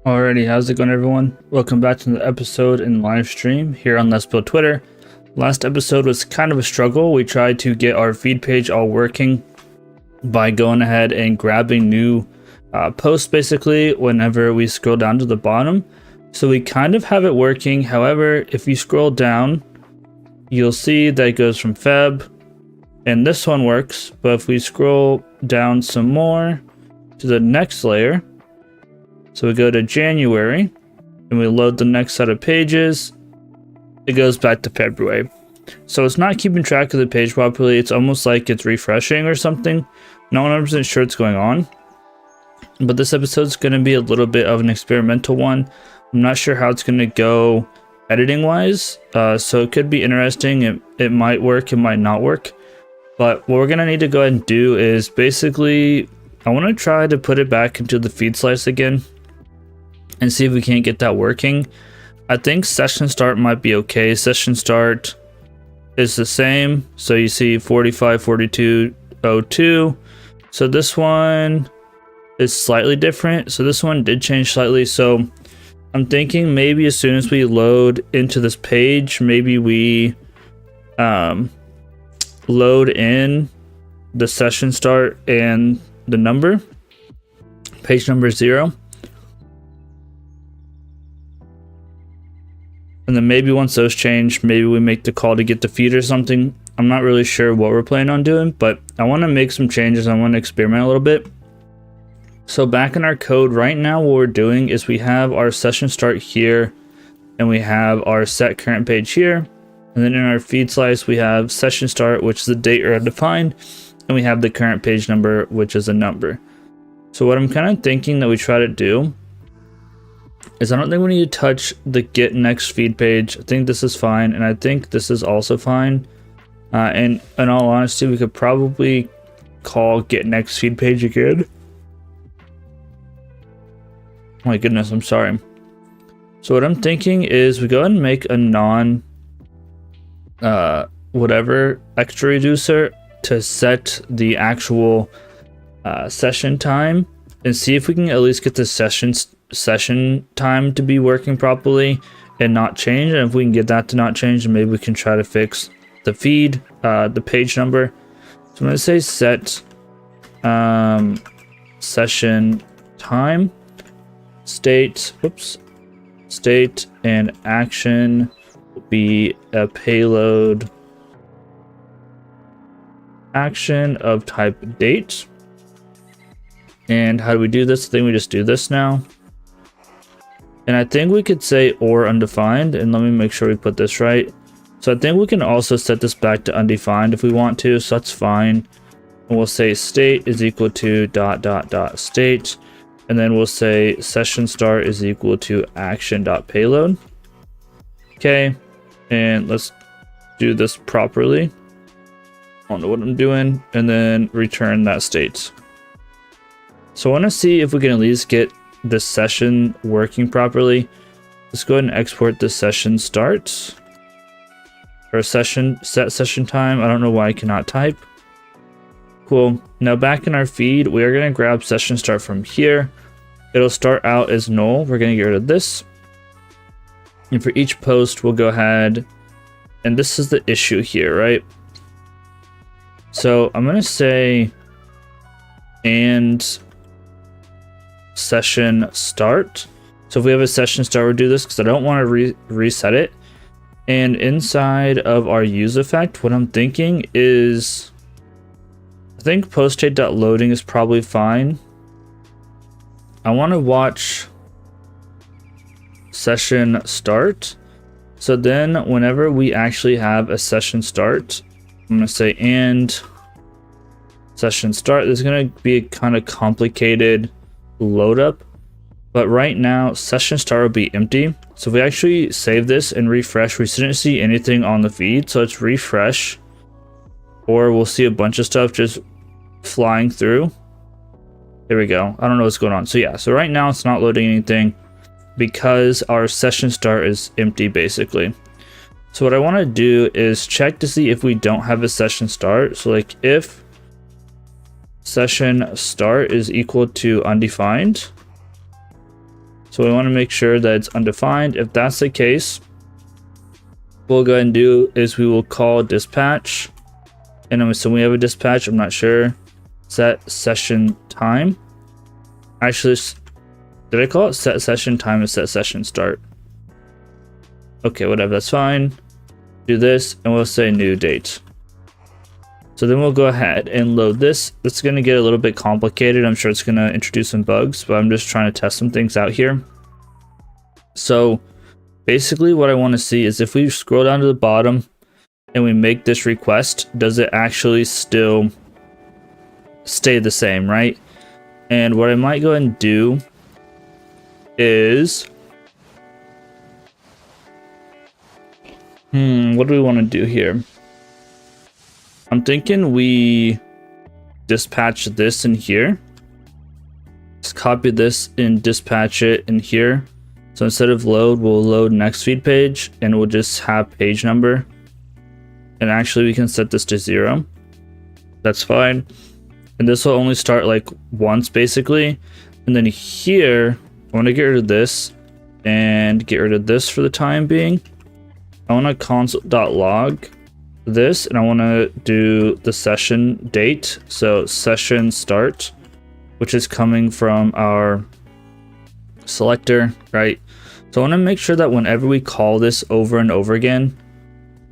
Alrighty, how's it going, everyone? Welcome back to the episode in live stream here on Let's Build Twitter. Last episode was kind of a struggle. We tried to get our feed page all working by going ahead and grabbing new posts basically whenever we scroll down to the bottom. So we kind of have it working. However, if you scroll down, you'll see that it goes from Feb, and this one works. But if we scroll down some more to the next layer, so we go to January and we load the next set of pages, it goes back to February. So it's not keeping track of the page properly. It's almost like it's refreshing or something. Not 100% sure what's going on. But this episode is going to be a little bit of an experimental one. I'm not sure how it's going to go editing wise. So it could be interesting. It might work, it might not work. But what we're going to need to go ahead and do is basically, I want to try to put it back into the feed slice again and see if we can't get that working. I think session start might be okay. Session start is the same. So you see 45, 42, 02. So this one is slightly different. So this one did change slightly. So I'm thinking maybe as soon as we load into this page, maybe we load in the session start and the number, page number 0. And then maybe once those change, maybe we make the call to get the feed or something. I'm not really sure what we're planning on doing, but I want to make some changes. I want to experiment a little bit. So back in our code right now, what we're doing is we have our session start here and we have our set current page here. And then in our feed slice, we have session start, which is the date or undefined, and we have the current page number, which is a number. So what I'm kind of thinking that we try to do is I don't think we need to touch the get next feed page. I think this is fine, and I think this is also fine. And in all honesty, we could probably call get next feed page again. Oh my goodness, I'm sorry. So what I'm thinking is we go ahead and make a non whatever extra reducer to set the actual session time and see if we can at least get the session time to be working properly and not change. And if we can get that to not change, then maybe we can try to fix the feed, the page number. So I'm going to say set session time, state and action will be a payload action of type date. And how do we do this? I think we just do this now. And I think we could say or undefined, and let me make sure we put this right. So I think we can also set this back to undefined if we want to, so that's fine. And we'll say state is equal to ... state, and then we'll say session start is equal to action.payload. Okay, and let's do this properly. I don't know what I'm doing, and then return that state. So I want to see if we can at least get the session working properly. Let's go ahead and export the session start or set session time. I don't know why I cannot type. Cool. Now back in our feed, we are going to grab session start from here. It'll start out as null. We're going to get rid of this. And for each post, we'll go ahead, and this is the issue here, right? So I'm going to say and session start. So if we have a session start, we'll do this because I don't want to reset it. And inside of our use effect, what I'm thinking is, I think post-state.loading is probably fine. I want to watch session start. So then whenever we actually have a session start, I'm going to say and session start. There's going to be a kind of complicated load up, but right now session start will be empty. So if we actually save this and refresh, we shouldn't see anything on the feed. So let's refresh, or we'll see a bunch of stuff just flying through. There we go. I don't know what's going on. So yeah, so right now it's not loading anything because our session start is empty basically. So what I want to do is check to see if we don't have a session start. So like if session start is equal to undefined, So we want to make sure that it's undefined. If that's the case, what we'll go ahead and do is we will call dispatch. And I'm assuming we have a dispatch, I'm not sure. Set session time. Actually, did I call it set session time or set session start? Okay, whatever, that's fine. Do this and we'll say new date. So then we'll go ahead and load this. It's going to get a little bit complicated. I'm sure it's going to introduce some bugs, but I'm just trying to test some things out here. So basically what I want to see is if we scroll down to the bottom and we make this request, does it actually still stay the same, right? And what I might go ahead and do is, what do we want to do here? I'm thinking we dispatch this in here. Just copy this and dispatch it in here. So instead of load, we'll load next feed page and we'll just have page number. And actually we can set this to 0. That's fine. And this will only start like once basically. And then here, I want to get rid of this and get rid of this for the time being. I want to console.log this, and I want to do the session date, so session start, which is coming from our selector, right? So I want to make sure that whenever we call this over and over again,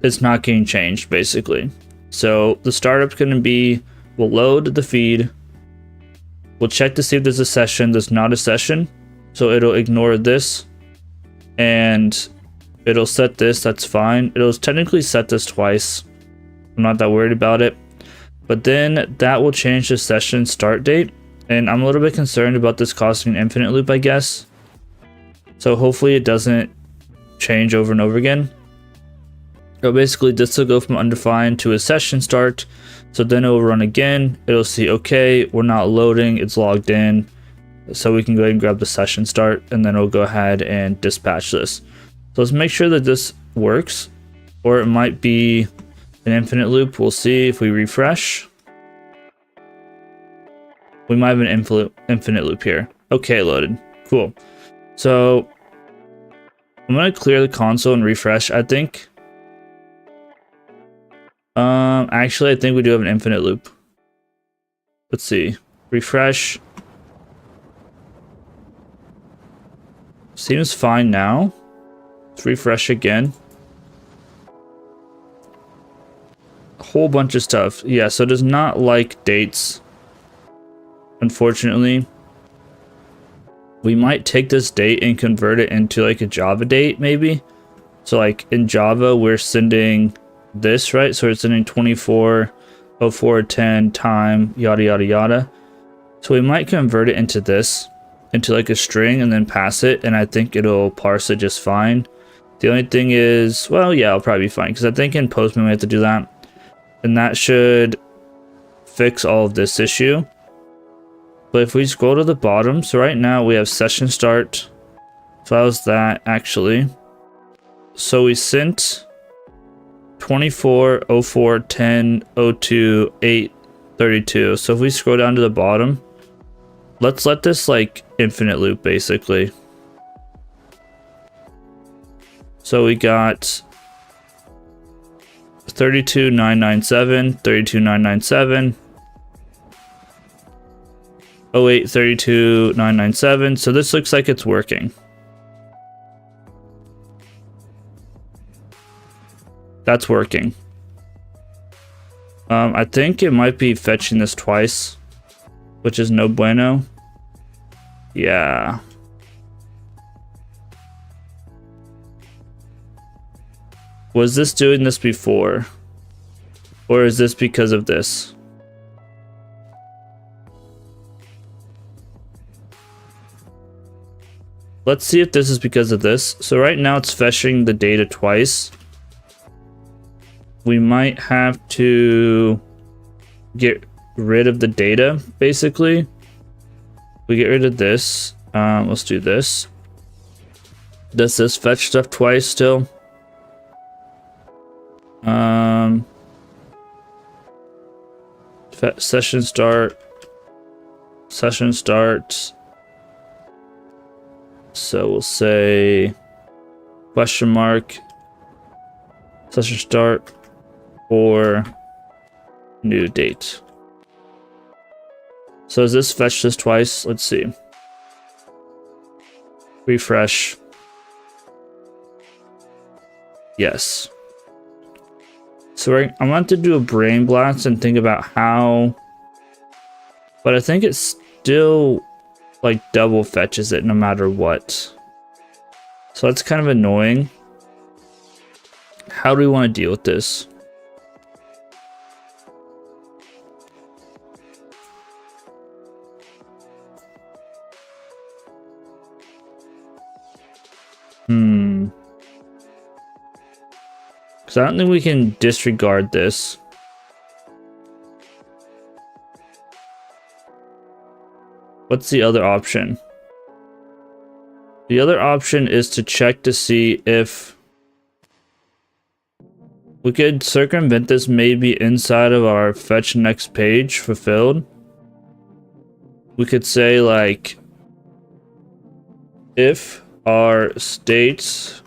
it's not getting changed basically. So the startup's going to be, we'll load the feed, we'll check to see if there's a session. There's not a session, so it'll ignore this and it'll set this. That's fine. It'll technically set this twice. I'm not that worried about it. But then that will change the session start date. And I'm a little bit concerned about this causing an infinite loop, I guess. So hopefully it doesn't change over and over again. So basically this will go from undefined to a session start. So then it will run again. It'll see, okay, we're not loading. It's logged in. So we can go ahead and grab the session start. And then it'll go ahead and dispatch this. So let's make sure that this works, or it might be an infinite loop. We'll see if we refresh. We might have an infinite loop here. Okay, loaded. Cool. So I'm going to clear the console and refresh, I think. Actually, I think we do have an infinite loop. Let's see. Refresh. Seems fine now. Let's refresh again. A whole bunch of stuff. Yeah, so it does not like dates. Unfortunately. We might take this date and convert it into like a Java date, maybe. So like in Java, we're sending this, right? So we're sending 24:04:10 time, yada, yada, yada. So we might convert it into this, into like a string and then pass it. And I think it'll parse it just fine. The only thing is, well, yeah, it'll probably be fine because I think in Postman we have to do that. And that should fix all of this issue. But if we scroll to the bottom, so right now we have session start. So how's that actually? So we sent 24:04:10:02:8:32. So if we scroll down to the bottom, let's let this like infinite loop basically. So we got 32:997, 32:997, 08:32:997. So this looks like it's working. That's working. I think it might be fetching this twice, which is no bueno. Yeah. Was this doing this before? Or is this because of this? Let's see if this is because of this. So right now it's fetching the data twice. We might have to get rid of the data, basically. We get rid of this. Let's do this. Does this fetch stuff twice still? Session start. Session start. So we'll say question mark, session start, or new date. So does this fetch this twice? Let's see. Refresh. Yes. So I'm going to do a brain blast and think about how, but I think it still like double fetches it no matter what. So that's kind of annoying. How do we want to deal with this? Because I don't think we can disregard this. What's the other option? The other option is to check to see if we could circumvent this maybe inside of our fetch next page fulfilled. We could say like, if our states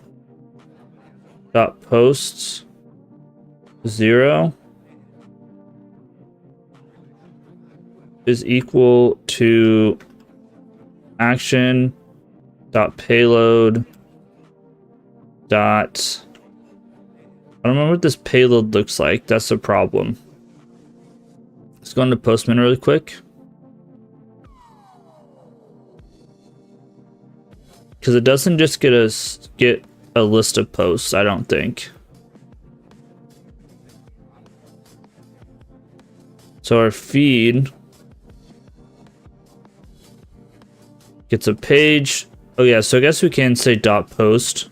dot posts 0 is equal to action dot payload dot, I don't remember what this payload looks like. That's the problem. Let's go into Postman really quick. Because it doesn't just get a list of posts, I don't think. So our feed gets a page. Oh yeah, so I guess we can say dot post.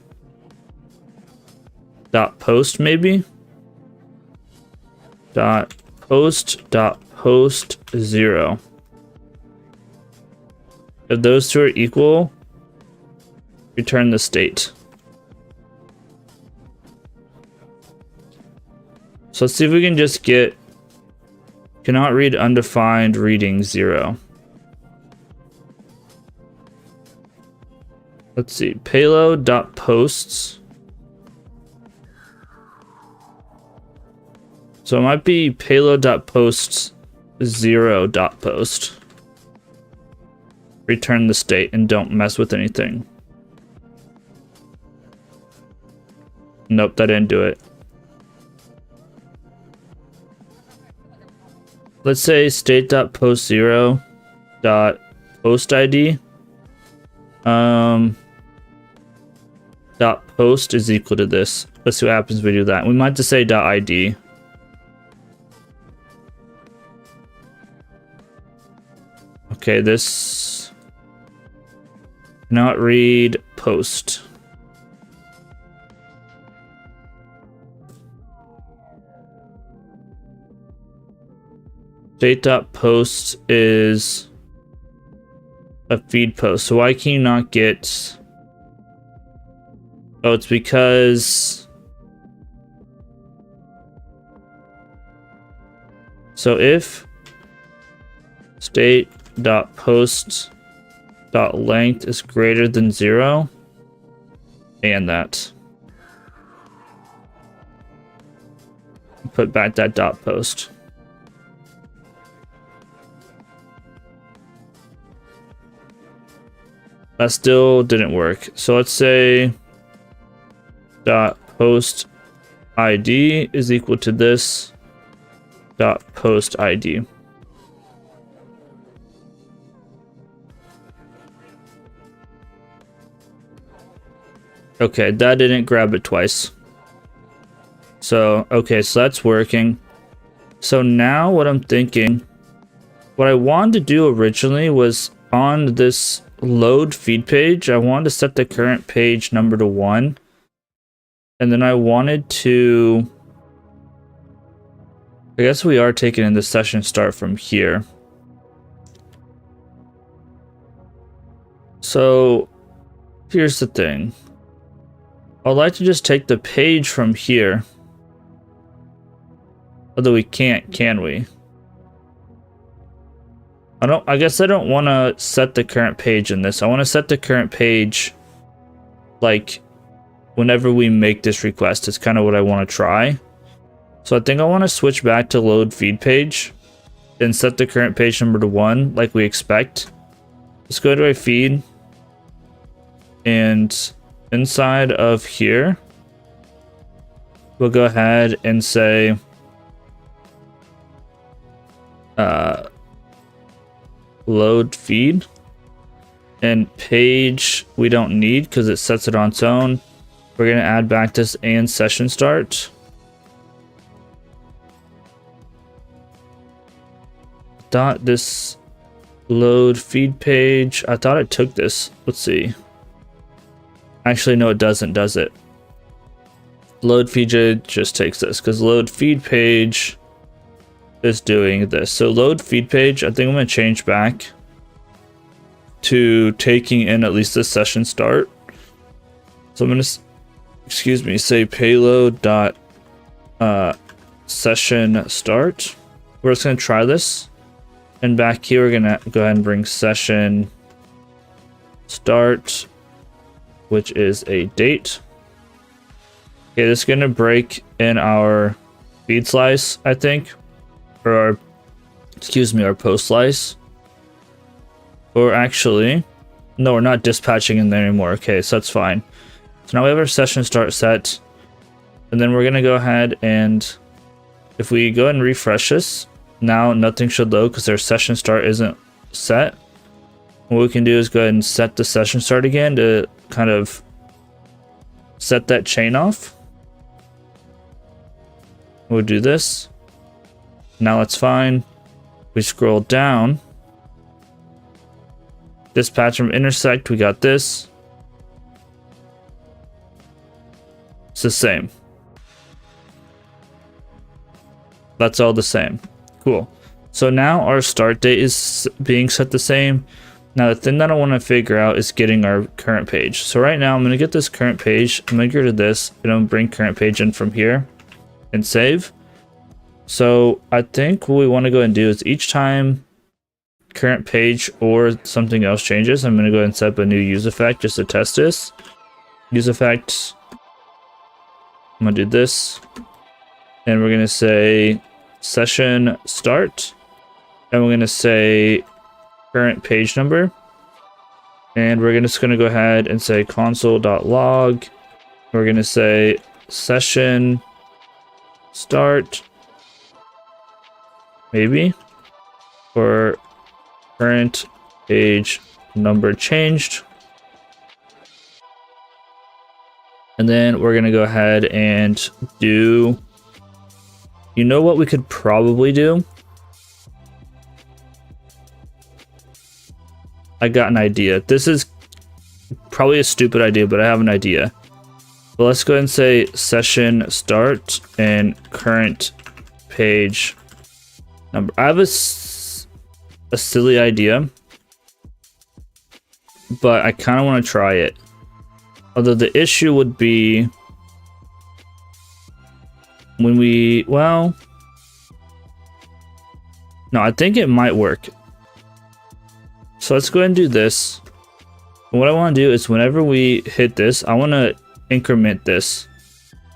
Dot post maybe? Dot post 0. If those two are equal, return the state. So let's see if we can just get cannot read undefined reading 0. Let's see, payload.posts. So it might be payload.posts 0.post. Return the state and don't mess with anything. Nope, that didn't do it. Let's say state.post 0.post ID. Dot post is equal to this. Let's see what happens if we do that. We might just say dot ID. Okay, this cannot read post. State.post is a feed post. So why can you not get... Oh, it's because... So if state.post.length is greater than 0, and that. Put back that dot post. That still didn't work. So let's say dot post ID is equal to this dot post ID. Okay, that didn't grab it twice. So, okay, so that's working. So now what I'm thinking, what I wanted to do originally was on this load feed page, I wanted to set the current page number to 1. And then I wanted to, I guess we are taking in the session start from here. So here's the thing. I'd like to just take the page from here. Although we can't, can we? I guess I don't want to set the current page in this. I want to set the current page like whenever we make this request. It's kind of what I want to try. So I think I want to switch back to load feed page and set the current page number to 1 like we expect. Let's go to a feed, and inside of here we'll go ahead and say load feed, and page we don't need because it sets it on its own. We're going to add back this and session start. Thought this load feed page, I thought it took this. Let's see. Actually, no, it doesn't, does it? Load feed just takes this because load feed page is doing this. So load feed page, I think I'm going to change back to taking in at least the session start. So I'm going to, say payload dot session start. We're just going to try this. And back here, we're going to go ahead and bring session start, which is a date. Okay, this is going to break in our feed slice, I think. Or our, our post slice. Or actually, no, we're not dispatching in there anymore. Okay, so that's fine. So now we have our session start set. And then we're going to go ahead and if we go ahead and refresh this, now nothing should load because our session start isn't set. What we can do is go ahead and set the session start again to kind of set that chain off. We'll do this. Now it's fine. We scroll down. Dispatch from intersect, we got this. It's the same. That's all the same. Cool. So now our start date is being set the same. Now the thing that I want to figure out is getting our current page. So right now I'm going to get this current page. I'm going to go to this and I'm going to bring current page in from here and save. So I think what we want to go and do is each time current page or something else changes, I'm going to go and set up a new use effect just to test this. Use effect. I'm going to do this. And we're going to say session start. And we're going to say current page number. And we're just going to go ahead and say console.log. We're going to say session start. Maybe. Or current page number changed. And then we're going to go ahead and do, you know what we could probably do? I got an idea. This is probably a stupid idea, but I have an idea. But let's go ahead and say session start and current page number. I have a silly idea, but I kind of want to try it. Although the issue would be when we, well, no, I think it might work. So let's go ahead and do this. And what I want to do is whenever we hit this, I want to increment this.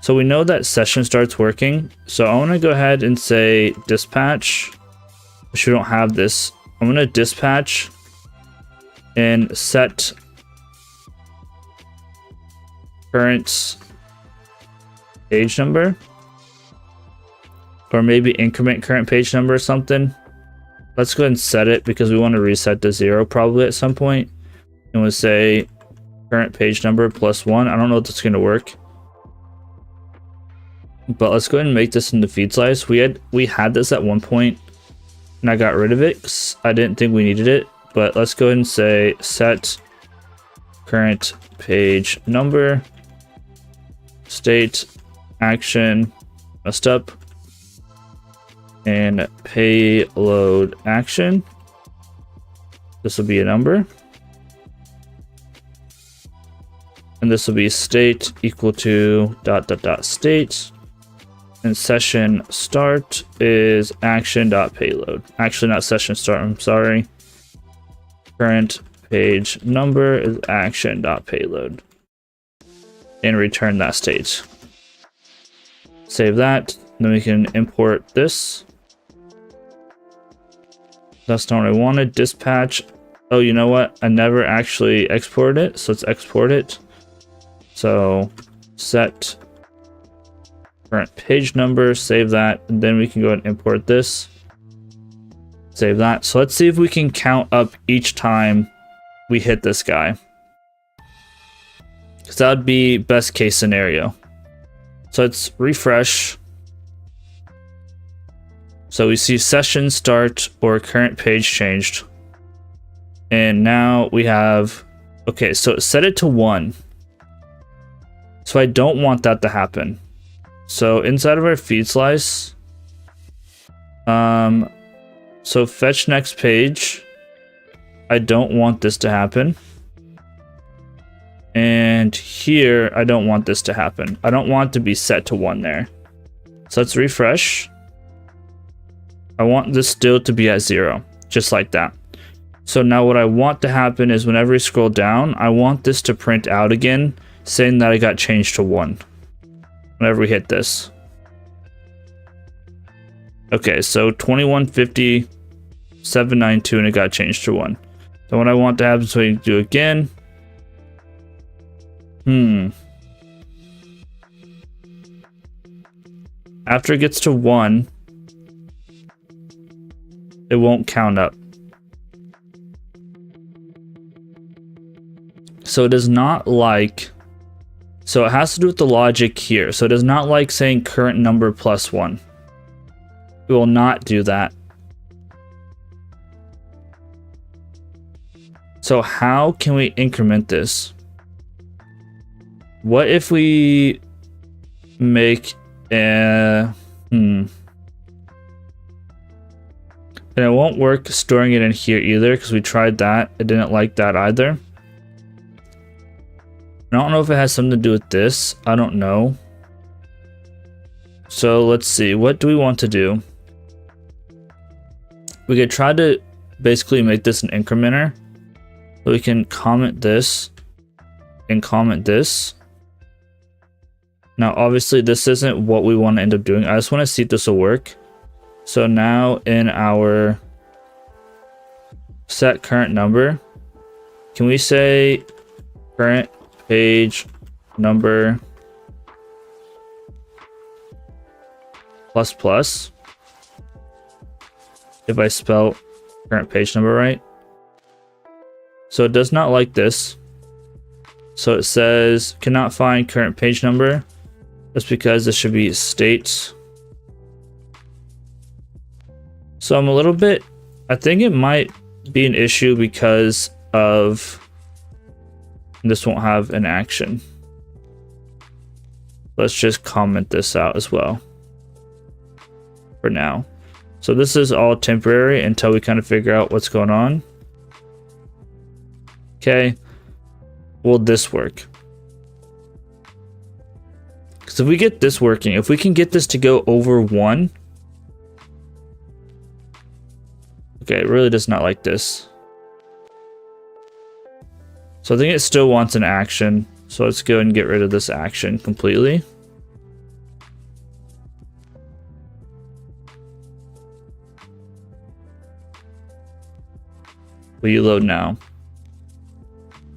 So we know that session starts working. So I want to go ahead and say dispatch, which we don't have this. I'm going to dispatch and set current page number, or maybe increment current page number or something. Let's go ahead and set it because we want to reset to 0 probably at some point. And we'll say current page number +1. I don't know if that's going to work, but let's go ahead and make this in the feed slice. We had this at one point and I got rid of it because I didn't think we needed it. But let's go ahead and say set current page number, state, action, messed up, and payload action. This will be a number. And this will be state equal to ... state. And session start is action.payload. Actually, not session start, I'm sorry. Current page number is action.payload. and return that state. Save that. Then we can import this. That's not what I wanted. Dispatch. Oh, you know what? I never actually exported it, so let's export it. So set current page number, save that, and then we can go and import this. Save that. So let's see if we can count up each time we hit this guy. Because that would be best case scenario. So let's refresh. So we see session start or current page changed. And now we have, okay, so set it to 1. So I don't want that to happen. So inside of our feed slice, so fetch next page, I don't want this to happen. And here, I don't want this to happen. I don't want it to be set to 1 there. So let's refresh. I want this still to be at 0, just like that. So now what I want to happen is whenever we scroll down, I want this to print out again, saying that it got changed to 1 whenever we hit this. Okay, so 2150, 792, and it got changed to 1. So what I want to happen is we do again. After it gets to 1, it won't count up. So it does not like, so it has to do with the logic here. So it does not like saying current number plus 1. We will not do that. So how can we increment this? What if we make a, and it won't work storing it in here either because we tried that. It didn't like that either. I don't know if it has something to do with this. I don't know. So let's see. What do we want to do? We could try to basically make this an incrementer. So we can comment this and comment this. Now, obviously, this isn't what we want to end up doing. I just want to see if this will work. So now in our set current number, can we say current page number plus plus if I spell current page number right? So it does not like this. So it says cannot find current page number. That's because this should be state. So I'm a little bit, I think it might be an issue because of this won't have an action. Let's just comment this out as well for now. So this is all temporary until we kind of figure out what's going on. Okay, will this work? Because if we get this working, if we can get this to go over 1. Okay, it really does not like this. So I think it still wants an action. So let's go and get rid of this action completely. Will you load now?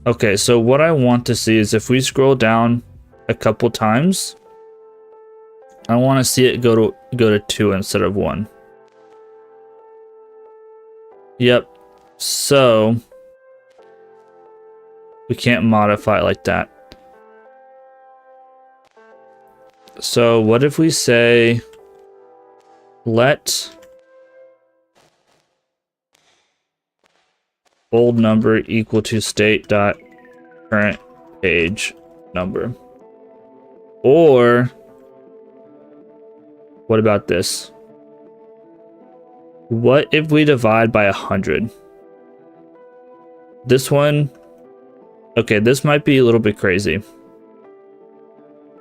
Okay, so what I want to see is if we scroll down a couple times, I want to see it go to 2 instead of 1. Yep. So we can't modify it like that. So what if we say let old number equal to state dot current page number? Or what about this? What if we divide by 100? This one, okay, this might be a little bit crazy.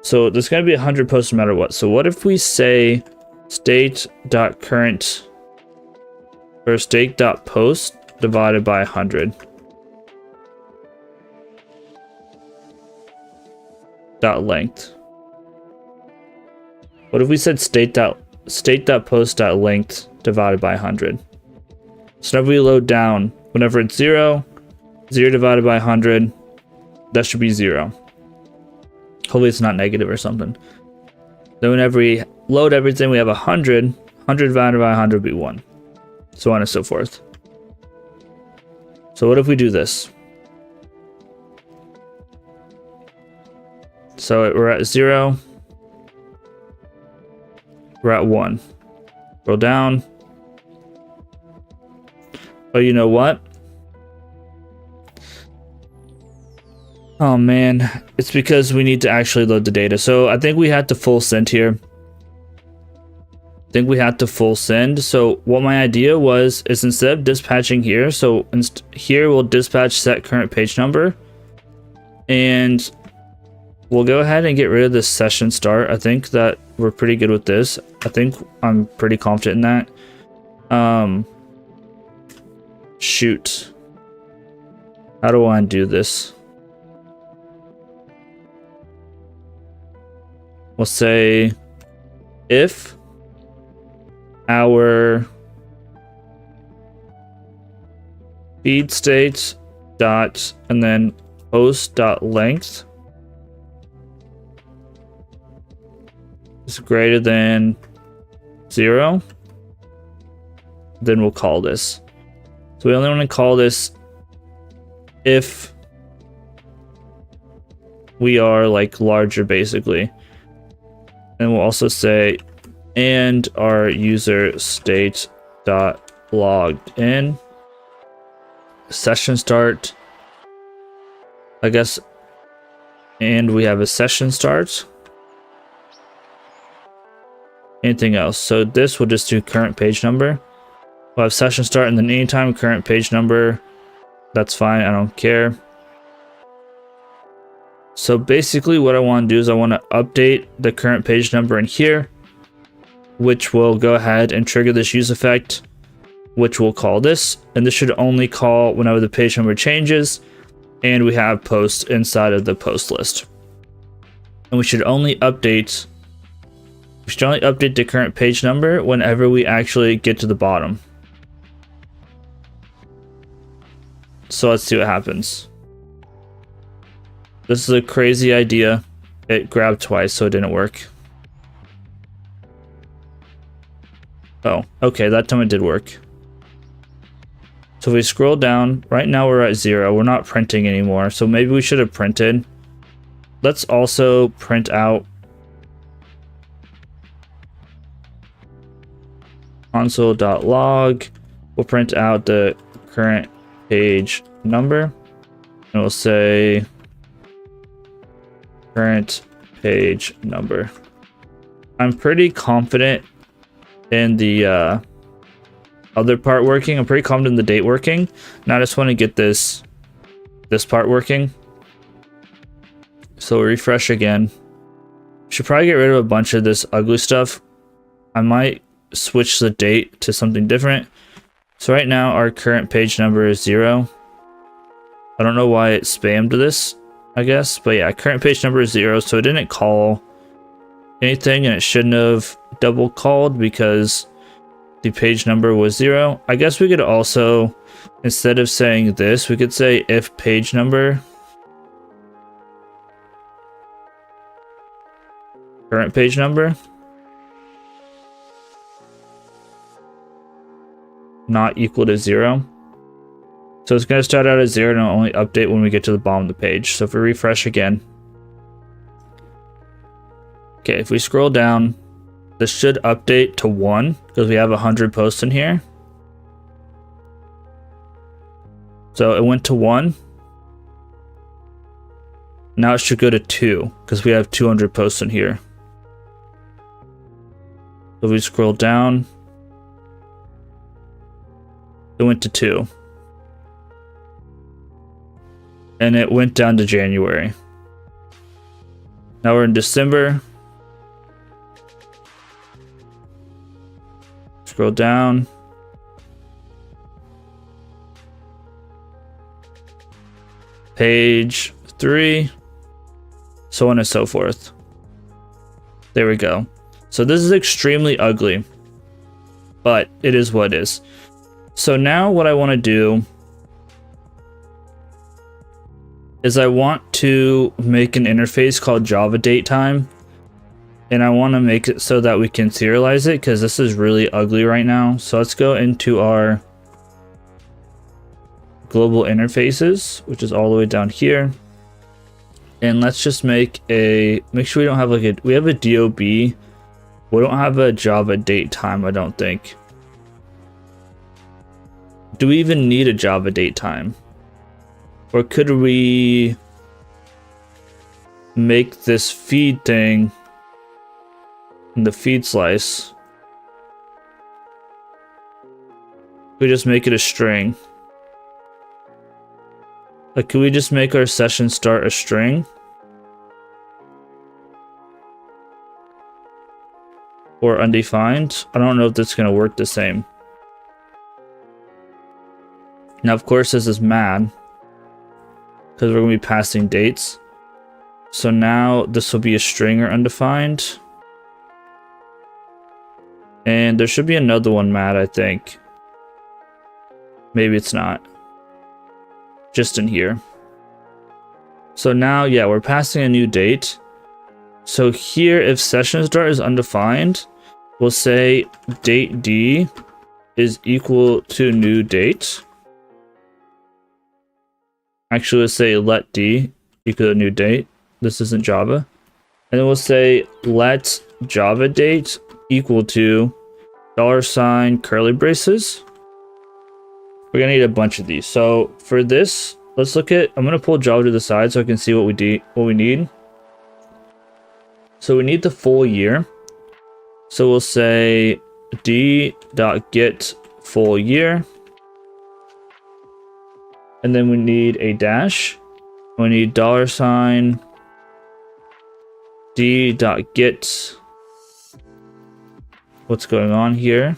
So there's gonna be 100 posts no matter what. So what if we say state.current or state.post divided by 100? dot length. What if we said state dot post dot length divided by 100? So whenever we load down, whenever it's 0, 0 divided by 100, that should be 0. Hopefully it's not negative or something. Then whenever we load everything, we have 100. 100 divided by 100 would be 1. So on and so forth. So what if we do this? So we're at 0. We're at 1. Scroll down. Oh, you know what? Oh man, it's because we need to actually load the data. So I think we had to full send here. So what my idea was is instead of dispatching here, so here we'll dispatch set current page number, and we'll go ahead and get rid of this session start. I think that we're pretty good with this. I think I'm pretty confident in that. Shoot. How do I undo this? We'll say if our feed state dot and then post dot length is greater than 0, then we'll call this. So we only want to call this if we are like larger, basically. And we'll also say and our user state dot logged in session start, I guess, and we have a session start. Anything else? So this will just do current page number. We'll have session start and then anytime current page number. That's fine, I don't care. So basically what I want to do is I want to update the current page number in here, which will go ahead and trigger this use effect, which we'll call this. And this should only call whenever the page number changes and we have posts inside of the post list. And we should only update the current page number whenever we actually get to the bottom. So let's see what happens. This is a crazy idea. It grabbed twice, so it didn't work. Oh, okay, that time it did work. So if we scroll down, right now we're at 0. We're not printing anymore, so maybe we should have printed. Let's also print out console.log. We'll print out the current page number, and we'll say current page number. I'm pretty confident in the other part working. I'm pretty confident in the date working. Now I just want to get this part working. So we'll refresh again. Should probably get rid of a bunch of this ugly stuff. I might switch the date to something different. So right now our current page number is 0. I don't know why it spammed this, I guess, but yeah, current page number is 0, so it didn't call anything, and it shouldn't have double called because the page number was 0. I guess we could also, instead of saying this, we could say if page number current page number not equal to 0. So it's going to start out at 0 and it'll only update when we get to the bottom of the page. So if we refresh again. Okay, if we scroll down, this should update to 1 because we have 100 posts in here. So it went to 1. Now it should go to 2 because we have 200 posts in here. So if we scroll down, it went to 2. And it went down to January. Now we're in December. Scroll down. Page 3. so on and so forth. There we go. So this is extremely ugly, but it is what it is. So now what I want to do is I want to make an interface called Java datetime, and I want to make it so that we can serialize it because this is really ugly right now. So let's go into our global interfaces, which is all the way down here, and let's just make sure we don't have like we have a DOB. We don't have a Java datetime, I don't think. Do we even need a Java datetime? Or could we make this feed thing in the feed slice? We just make it a string. Like, could we just make our session start a string? Or undefined? I don't know if that's going to work the same. Now, of course, this is mad, because we're going to be passing dates. So now this will be a string or undefined. And there should be another one mad, I think. Maybe it's not. Just in here. So now, yeah, we're passing a new date. So here, if session start is undefined, we'll say date D is equal to new date. Actually, let's say let D equal to new date. This isn't Java. And then we'll say let Java date equal to $ curly braces. We're gonna need a bunch of these. So for this, let's look at, I'm gonna pull Java to the side so I can see what we need. So we need the full year. So we'll say d.get full year. And then we need a dash. We need $ d.get. What's going on here?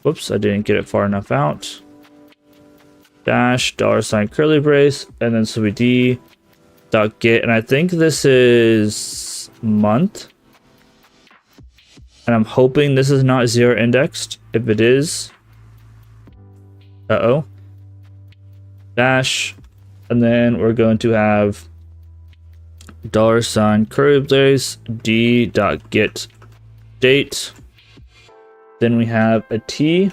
Whoops, I didn't get it far enough out. Dash $ curly brace, and then so we d.get, and I think this is month. And I'm hoping this is not 0 indexed. If it is, dash, and then we're going to have $ curly brace d.get date. Then we have a T,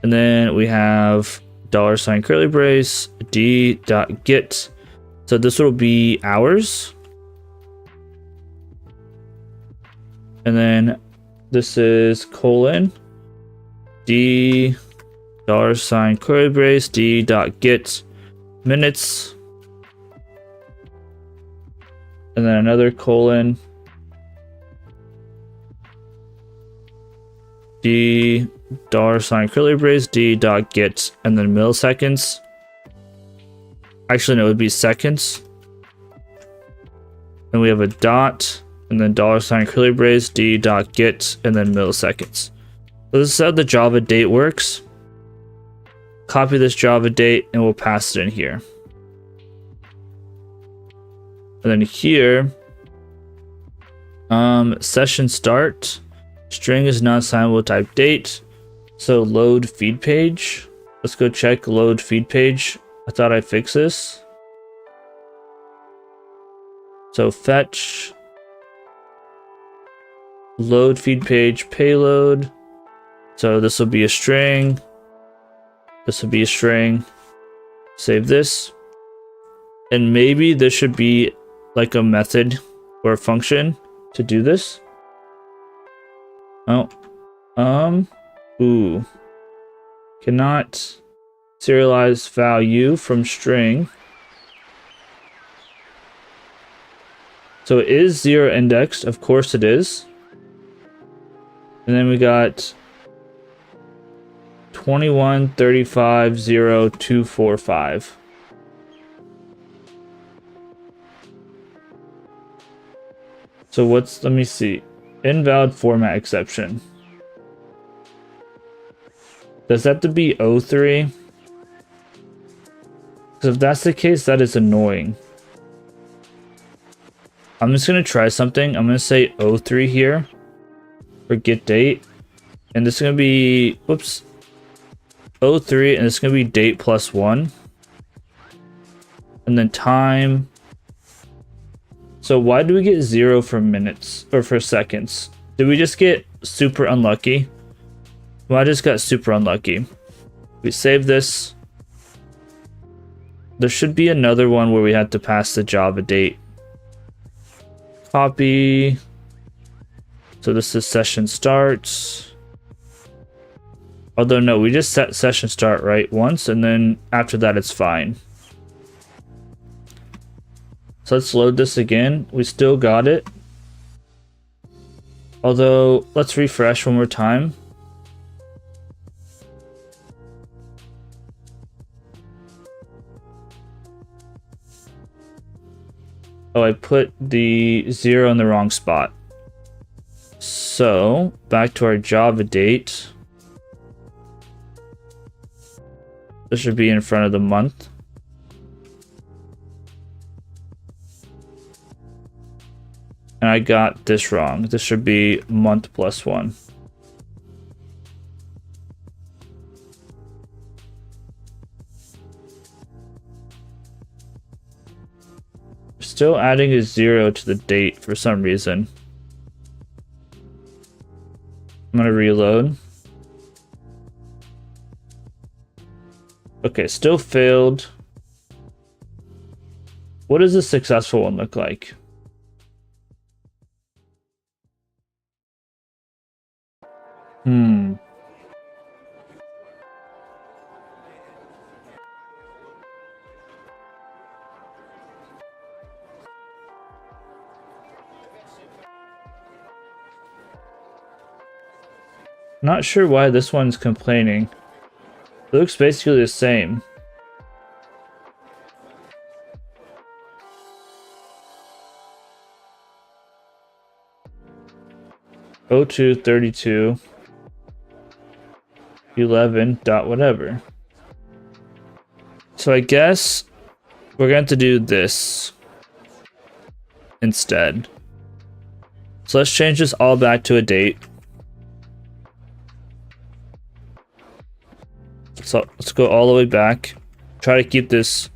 and then we have $ curly brace d.get. So this will be hours. And then this is colon d $ curly brace d.get minutes. And then another colon d $ curly brace d.get, and then milliseconds. Actually, no, it would be seconds. And we have a dot, and then $ curly brace d.get, and then milliseconds. So this is how the Java date works. Copy this Java date, and we'll pass it in here. And then here, session start. String is non-assignable type date. So load feed page. Let's go check load feed page. I thought I fixed this. So fetch load feed page payload. So this will be a string. This will be a string. Save this. And maybe this should be like a method or a function to do this. Oh, cannot serialize value from string. So it is 0 indexed, of course it is. And then we got 21 35 0 245. So what's, let me see. Invalid format exception. Does that have to be 03? Because if that's the case, that is annoying. I'm just going to try something. I'm going to say 03 here for get date. And this is going to be, whoops, 03, and it's going to be date plus 1. And then time. So why do we get 0 for minutes or for seconds? Did we just get super unlucky? Well, I just got super unlucky. We save this. There should be another one where we have to pass the Java date. Copy. So this is session starts. Although no, we just set session start right once, and then after that it's fine. So let's load this again. We still got it. Although, let's refresh one more time. Oh, I put the 0 in the wrong spot. So, back to our Java date. This should be in front of the month. And I got this wrong. This should be month plus 1. Still adding a 0 to the date for some reason. I'm gonna reload. Okay, still failed. What does a successful one look like? Not sure why this one's complaining. It looks basically the same. O2 32 11 dot whatever. So I guess we're going to do this instead. So let's change this all back to a date. So let's go all the way back. Try to keep this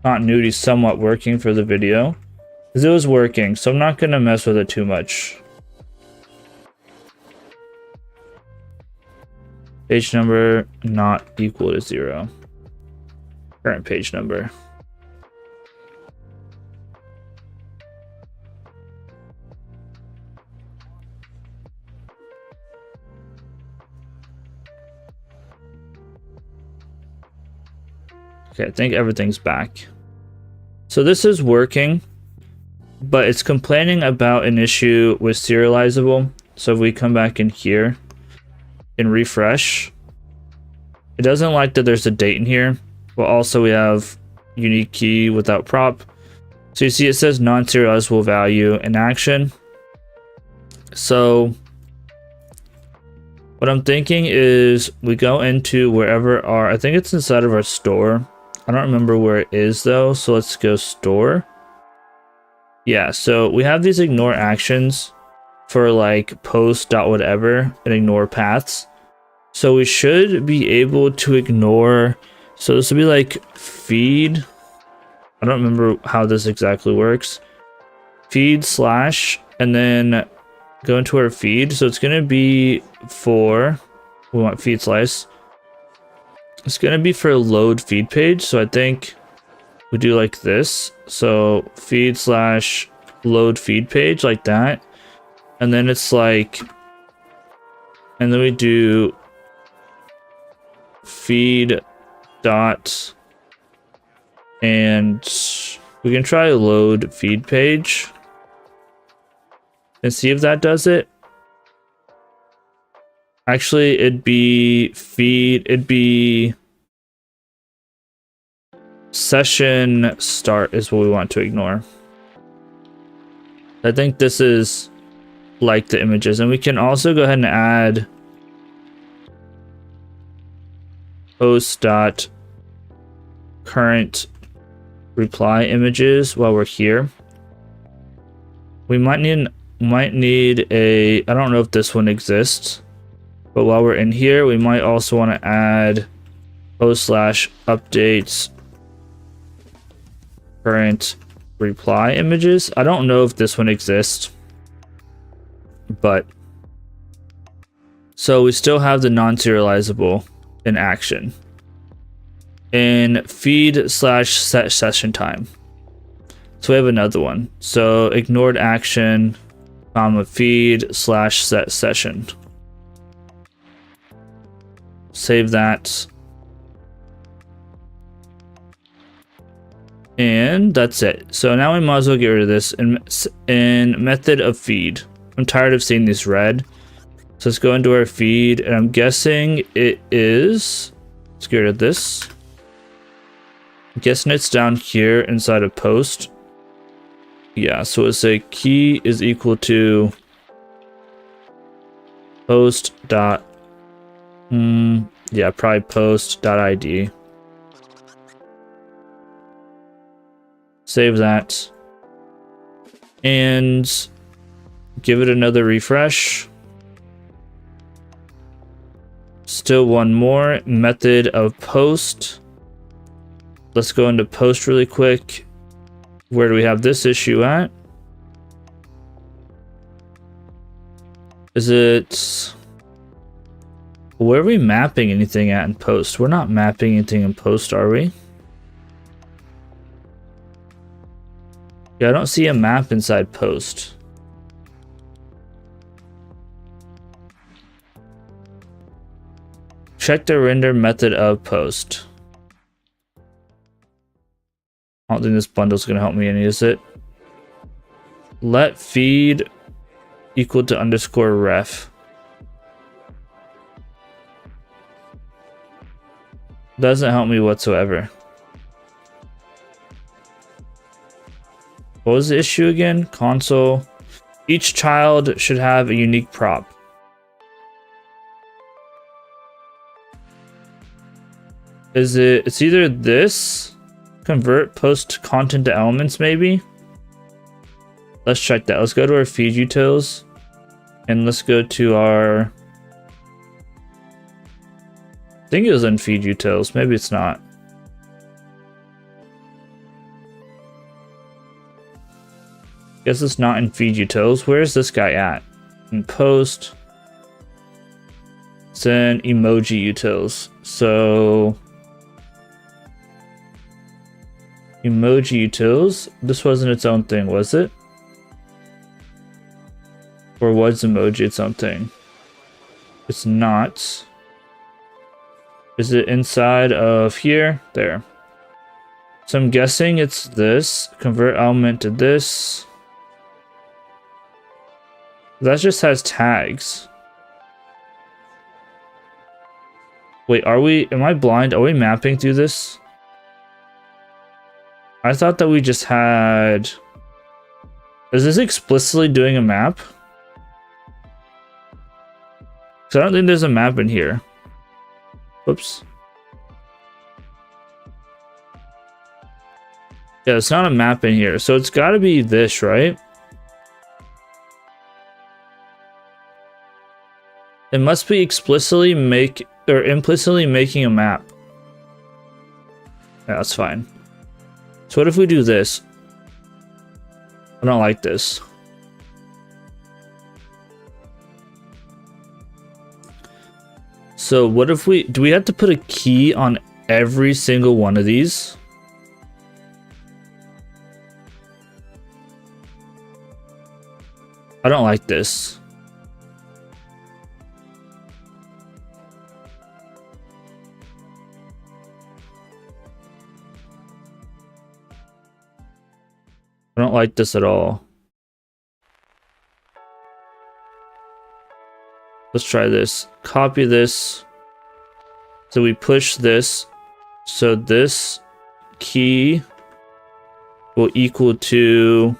continuity somewhat working for the video. Because it was working, so I'm not going to mess with it too much. Page number not equal to 0. Current page number. Okay, I think everything's back. So this is working, but it's complaining about an issue with serializable. So if we come back in here and refresh, it doesn't like that there's a date in here, but also we have unique key without prop. So you see it says non-serializable value in action. So what I'm thinking is we go into wherever our, I think it's inside of our store. I don't remember where it is though, so let's go store. Yeah, so we have these ignore actions for like post dot whatever and ignore paths. So we should be able to ignore, so this would be like feed. I don't remember how this exactly works. Feed slash, and then go into our feed. So it's gonna be for, we want feed slice. It's gonna be for load feed page, so I think we do like this. So feed slash load feed page like that, and then it's like, and then we do feed dot, and we can try load feed page and see if that does it. Actually, it'd be feed, it'd be session start is what we want to ignore. I think this is like the images, and we can also go ahead and add post dot current reply images while we're here. We might need a, I don't know if this one exists, but while we're in here, we might also want to add post/updates current reply images. I don't know if this one exists, but so we still have the non-serializable in action in feed/set session time. So we have another one. So ignored action, comma feed/set session. Save that. And that's it. So now we might as well get rid of this in method of feed. I'm tired of seeing these red. So let's go into our feed, and I'm guessing it is, let's get rid of this. I'm guessing it's down here inside of post. Yeah, so it's a key is equal to post dot, yeah, probably post dot ID. Save that. And give it another refresh. Still one more, method of post. Let's go into post really quick. Where do we have this issue at? Is it, where are we mapping anything at in post? We're not mapping anything in post, are we? Yeah, I don't see a map inside post. Check the render method of post. I don't think this bundle is going to help me any, is it? Let feed equal to underscore ref. Doesn't help me whatsoever. What was the issue again? Console. Each child should have a unique prop. Is it? It's either this. Convert post content to elements, maybe. Let's check that. Let's go to our feed utils. And let's go to our, I think it was in feed utils. Maybe it's not. Guess it's not in feed utils. Where's this guy at? In post. It's in emoji utils. So emoji utils. This wasn't its own thing, was it? Or was emoji its own thing? It's not. Is it inside of here? There. So I'm guessing it's this. Convert element to this. That just has tags. Wait, are we, am I blind? Are we mapping through this? I thought that we just had, is this explicitly doing a map? Because I don't think there's a map in here. Whoops. Yeah, it's not a map in here. So it's got to be this, right? It must be explicitly implicitly making a map. Yeah, that's fine. So what if we do this? I don't like this. So what if do we have to put a key on every single one of these? I don't like this. I don't like this at all. Let's try this. Copy this. So we push this. So this key will equal to,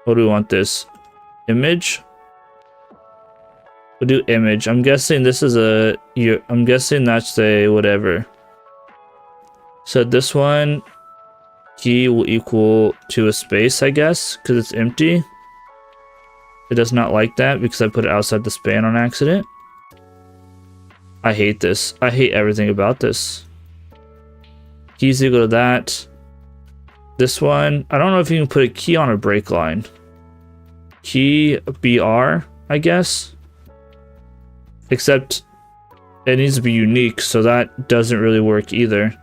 what do we want this? Image? We'll do image. I'm guessing this is I'm guessing that's a whatever. So this one, key will equal to a space, I guess, because it's empty. It does not like that because I put it outside the span on accident. I hate this. I hate everything about this. Keys equal to that. This one, I don't know if you can put a key on a break line. Key BR, I guess. Except it needs to be unique, so that doesn't really work either.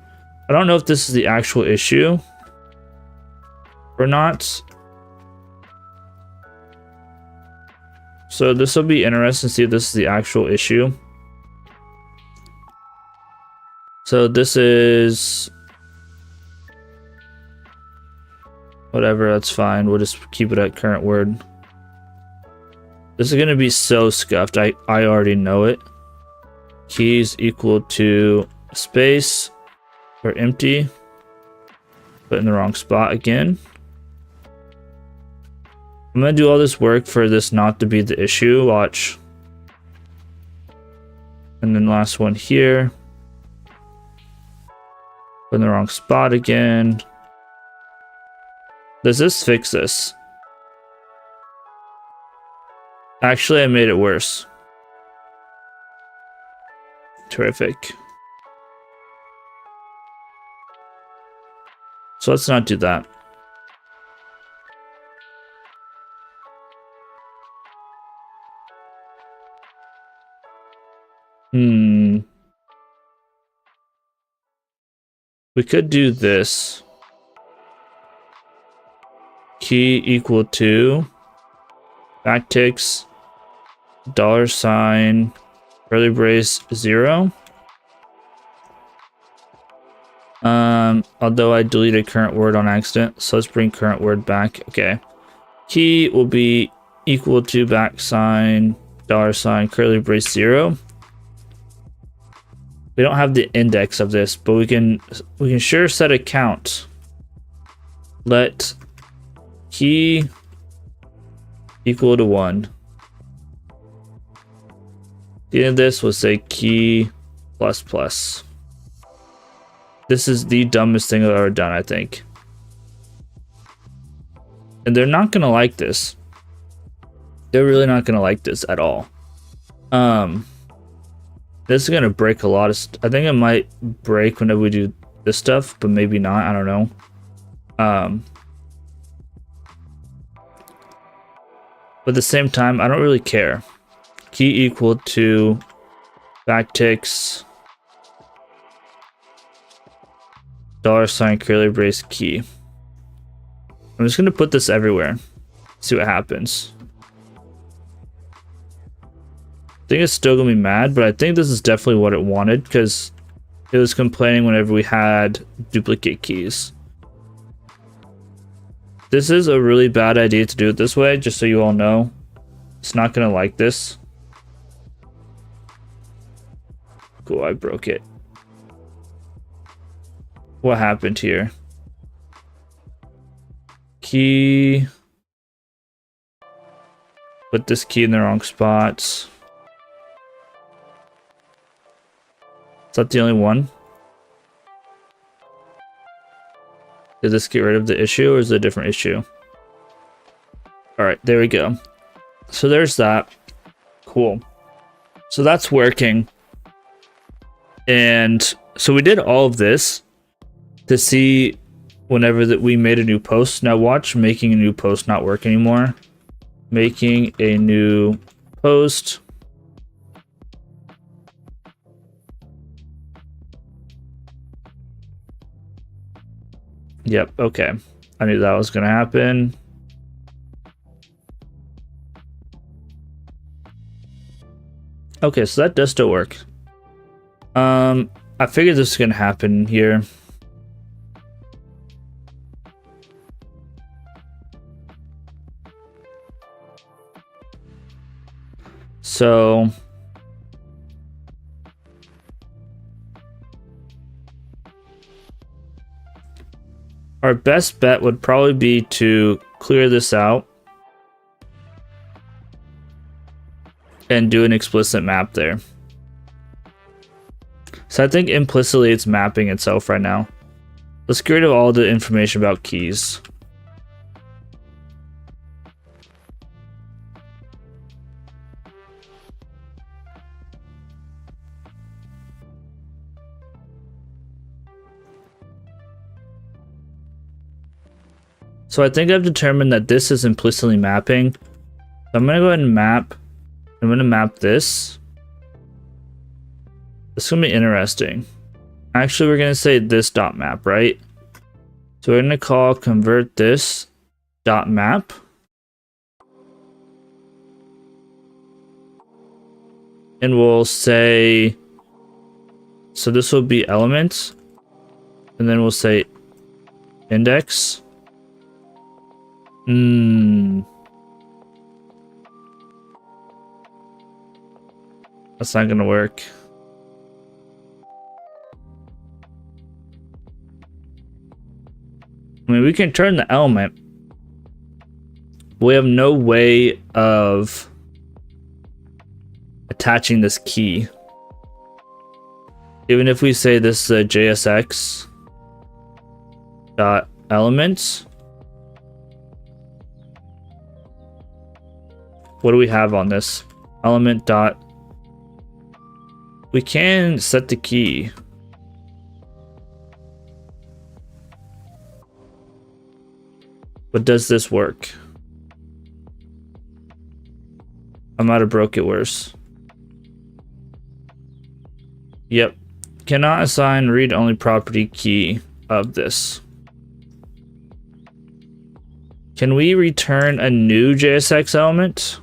I don't know if this is the actual issue or not. So this will be interesting to see if this is the actual issue. So this is whatever, that's fine. We'll just keep it at current word. This is going to be so scuffed. I already know it. Keys equal to space or empty. Put in the wrong spot again. I'm going to do all this work for this not to be the issue. Watch. And then last one here. Put in the wrong spot again. Does this fix this? Actually, I made it worse. Terrific. So let's not do that. We could do this. Key equal to backticks $, curly brace 0. Although I deleted current word on accident, so let's bring current word back. Okay. Key will be equal to $, curly brace 0. We don't have the index of this, but we can sure set a count. Let key equal to 1. The end of this will say key ++. This is the dumbest thing I've ever done, I think. And they're not gonna like this. They're really not gonna like this at all. This is gonna break a lot of I think it might break whenever we do this stuff, but maybe not, I don't know. But at the same time, I don't really care. Key equal to backticks $, curly brace key. I'm just gonna put this everywhere. See what happens. I think it's still gonna be mad, but I think this is definitely what it wanted because it was complaining whenever we had duplicate keys. This is a really bad idea to do it this way, just so you all know. It's not gonna like this. Cool, I broke it. What happened here? Key. Put this key in the wrong spots. Is that the only one? Did this get rid of the issue or is it a different issue? Alright, there we go. So there's that. Cool. So that's working. And so we did all of this to see whenever that we made a new post. Now watch making a new post not work anymore. Making a new post. Yep, okay. I knew that was gonna happen. Okay, so that does still work. I figured this was gonna happen here. So our best bet would probably be to clear this out and do an explicit map there. So I think implicitly it's mapping itself right now. Let's get rid of all the information about keys. So I think I've determined that this is implicitly mapping. So I'm going to go ahead and map. I'm going to map this. This is going to be interesting. Actually, we're going to say this dot map, right? So we're going to call convert this dot map. And we'll say, so this will be elements. And then we'll say index. That's not gonna work. I mean, we can turn the element. We have no way of attaching this key. Even if we say this is a JSX dot elements. What do we have on this? Element dot. We can set the key. But does this work? I might have broke it worse. Yep. Cannot assign read-only property key of this. Can we return a new JSX element?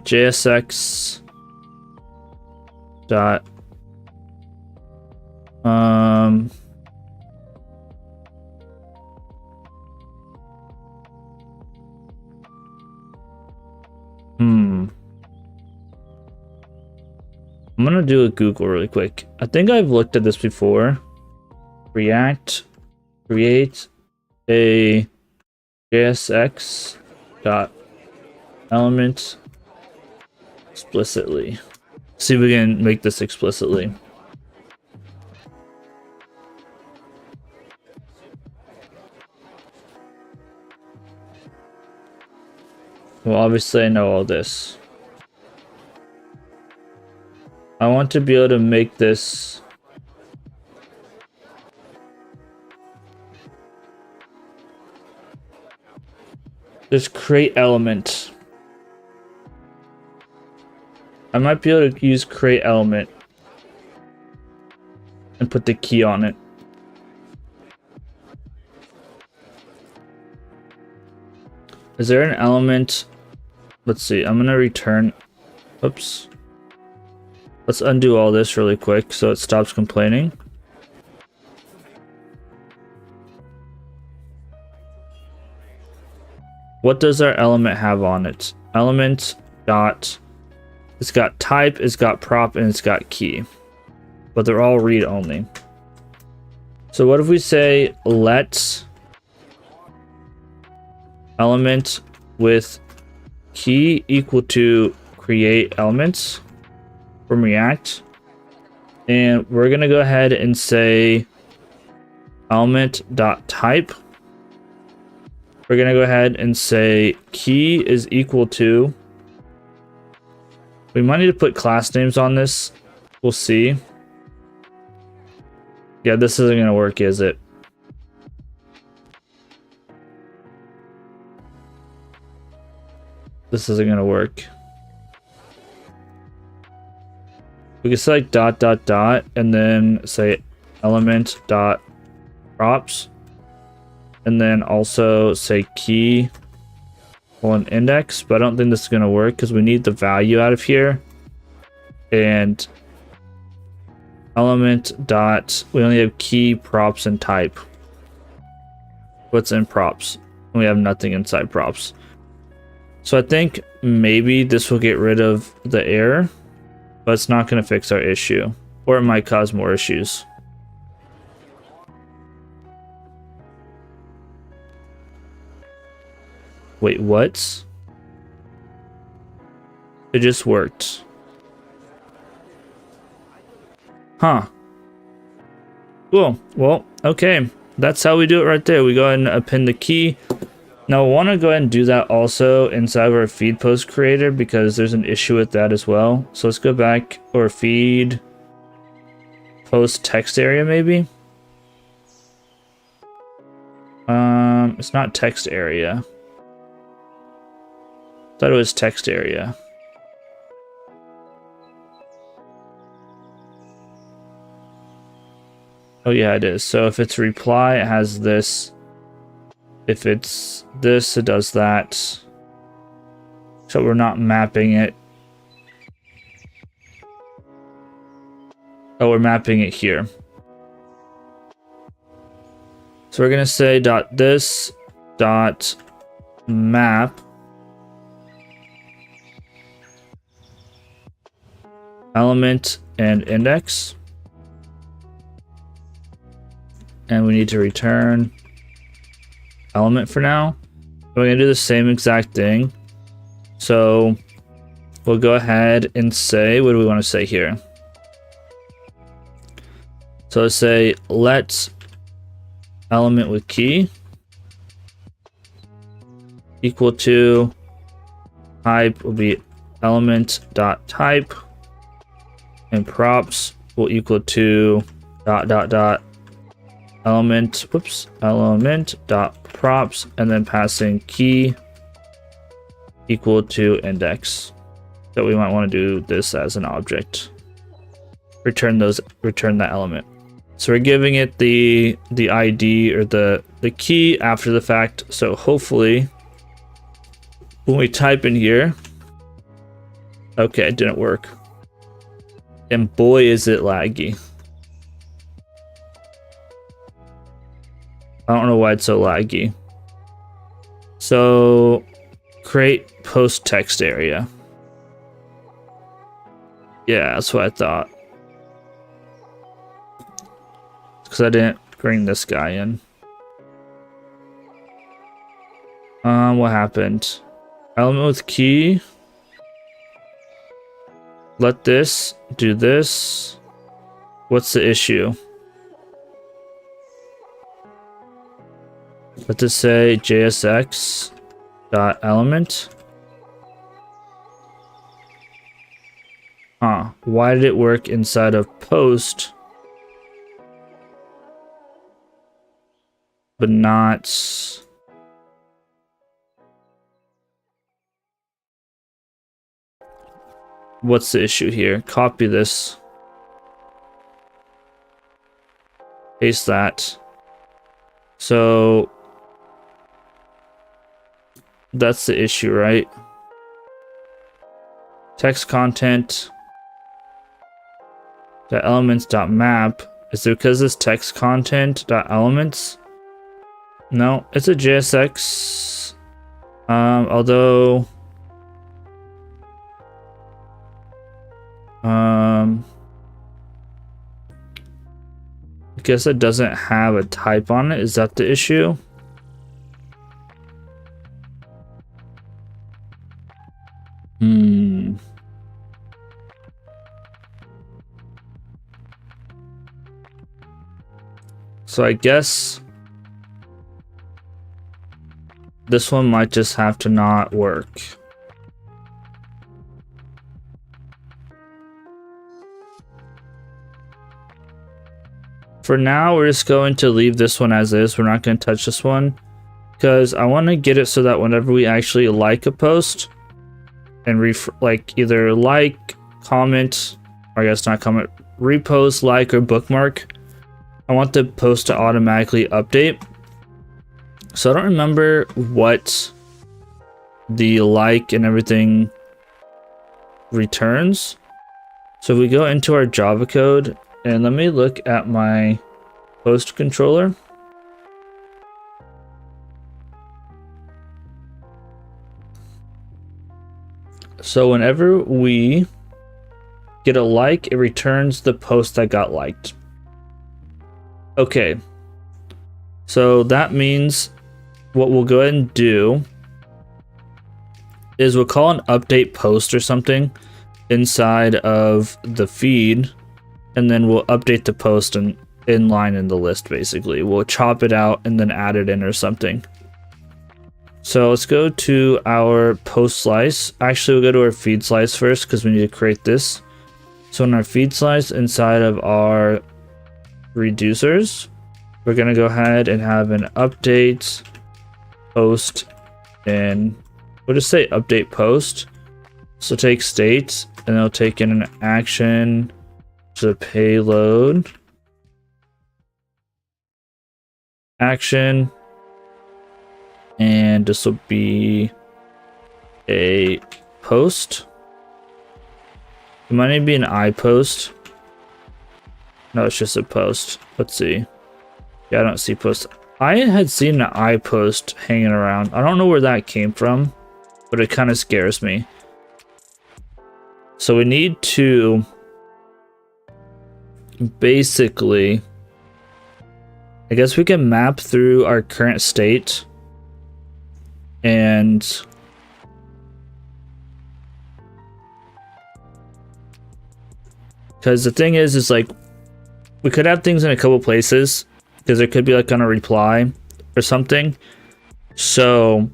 JSX dot I'm gonna do a Google really quick. I think I've looked at this before. React create a JSX dot element explicitly. See if we can make this explicitly. Well, obviously I know all this. I want to be able to make this just create element. I might be able to use create element and put the key on it. Is there an element? Let's see. I'm gonna return. Oops. Let's undo all this really quick so it stops complaining. What does our element have on it? Element dot. It's got type, it's got prop, and it's got key. But they're all read only. So what if we say let element with key equal to create elements from React, and we're gonna go ahead and say element dot type. We're gonna go ahead and say key is equal to. We might need to put class names on this. We'll see. Yeah, this isn't gonna work, is it? This isn't gonna work. We can select dot dot dot and then say element dot props, and then also say key on index, but I don't think this is gonna work because we need the value out of here. And element dot, we only have key, props, and type. What's in props? We have nothing inside props. So I think maybe this will get rid of the error, but it's not going to fix our issue, or it might cause more issues. Wait, what? It just worked. Huh. Cool. Well, okay. That's how we do it right there. We go ahead and append the key. Now I want to go ahead and do that also inside of our feed post creator because there's an issue with that as well. So let's go back, or feed post text area maybe. It's not text area. Thought it was text area. Oh yeah, it is. So if it's reply, it has this. If it's this, it does that. So we're not mapping it. Oh, we're mapping it here. So we're gonna say dot this dot map element and index, and we need to return element for now. We're gonna do the same exact thing. So we'll go ahead and say, what do we want to say here? So let's say let element with key equal to type will be element dot type, and props will equal to dot dot dot element, element dot props, and then passing key equal to index. So we might want to do this as an object. Return that element. So we're giving it the ID or the key after the fact. So hopefully when we type in here, okay, it didn't work. And boy, is it laggy. I don't know why it's so laggy. So create post text area. Yeah, that's what I thought. Because I didn't bring this guy in. What happened? Element with key. Let this do this. What's the issue? Let this say JSX dot element. Huh? Why did it work inside of post, but not? What's the issue here? Copy this. Paste that. So that's the issue, right? Text content. The elements dot map. Is it because this text content dot elements? No, it's a JSX. Although I guess it doesn't have a type on it. Is that the issue? So I guess this one might just have to not work. For now, we're just going to leave this one as is. We're not going to touch this one because I want to get it so that whenever we actually like a post and either like, comment, or I guess not comment, repost, like, or bookmark, I want the post to automatically update. So I don't remember what the like and everything returns. So if we go into our Java code, and let me look at my post controller. So whenever we get a like, it returns the post that got liked. Okay, so that means what we'll go ahead and do is we'll call an update post or something inside of the feed, and then we'll update the post and inline in the list. Basically, we'll chop it out and then add it in or something. So let's go to our post slice. Actually, we'll go to our feed slice first because we need to create this. So in our feed slice inside of our reducers, we're going to go ahead and have an update post, and we'll just say update post. So take state, and it'll take in an action to payload action, and this will be a post. It might need to be an I post. No, it's just a post. Let's see. Yeah, I don't see post. I had seen an I post hanging around. I don't know where that came from, but it kind of scares me. So we need to basically, I guess we can map through our current state, and because the thing is like we could have things in a couple places, because there could be like on a reply or something. So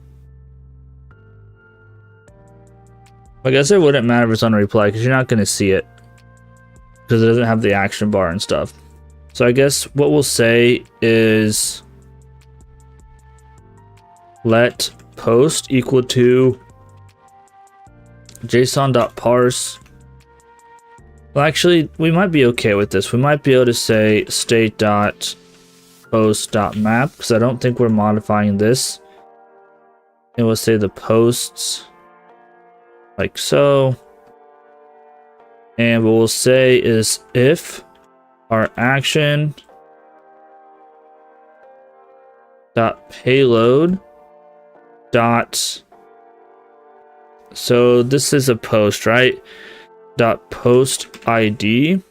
I guess it wouldn't matter if it's on a reply because you're not going to see it because it doesn't have the action bar and stuff. So I guess what we'll say is let post equal to json.parse. Well, actually, we might be okay with this. We might be able to say state.post.map because I don't think we're modifying this. And we'll say the posts like so. And what we'll say is if our action dot payload dot, so this is a post, right? Dot post ID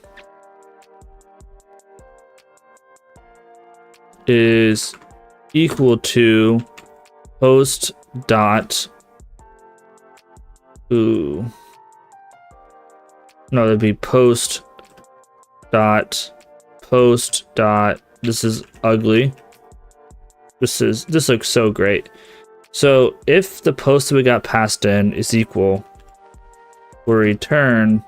is equal to post dot, no, that'd be post dot, this is ugly. This looks so great. So if the post that we got passed in is equal, we'll return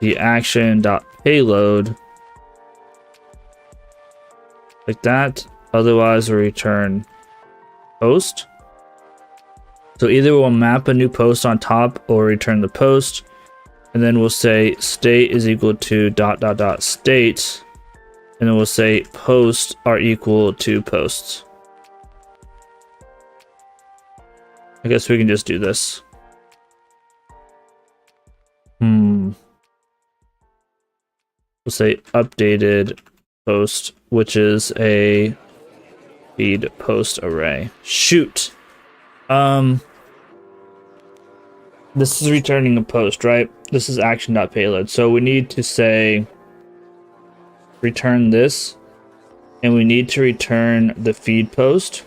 the action dot payload like that. Otherwise we'll return post. So either we'll map a new post on top or return the post, and then we'll say state is equal to dot dot dot state, and then we'll say posts are equal to posts. I guess we can just do this. We'll say updated post, which is a feed post array. Shoot. This is returning a post, right? This is action.payload. So we need to say return this, and we need to return the feed post,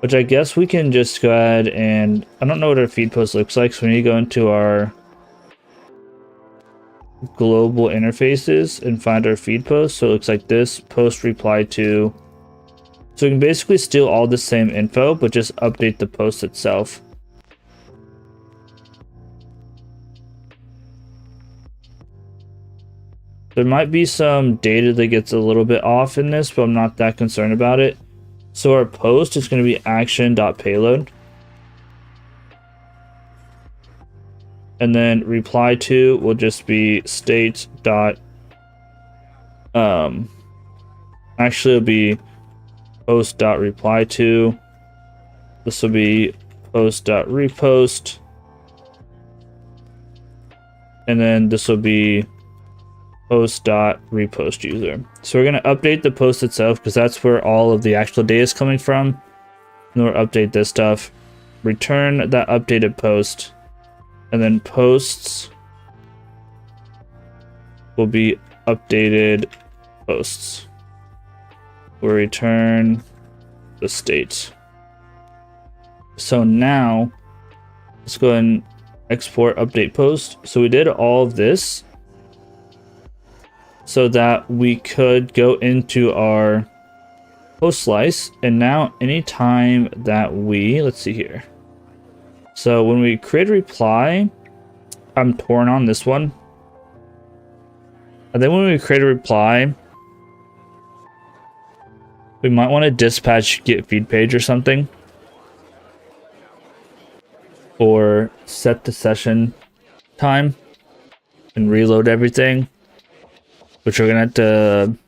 which I guess we can just go ahead and, I don't know what our feed post looks like, so we need to go into our global interfaces and find our feed post. So it looks like this, post reply to. So we can basically steal all the same info, but just update the post itself. There might be some data that gets a little bit off in this, but I'm not that concerned about it. So our post is going to be action.payload. And then reply to will just be state dot, actually it'll be post dot reply to. This will be post dot repost. And then this will be post dot repost user. So we're going to update the post itself because that's where all of the actual data is coming from. And we'll update this stuff, return that updated post, and then posts will be updated posts. We'll return the state. So now let's go ahead and export update post. So we did all of this so that we could go into our post slice. And now anytime that let's see here. So when we create a reply, I'm torn on this one. And then when we create a reply, we might want to dispatch get feed page or something. Or set the session time and reload everything. Which we're going to have to...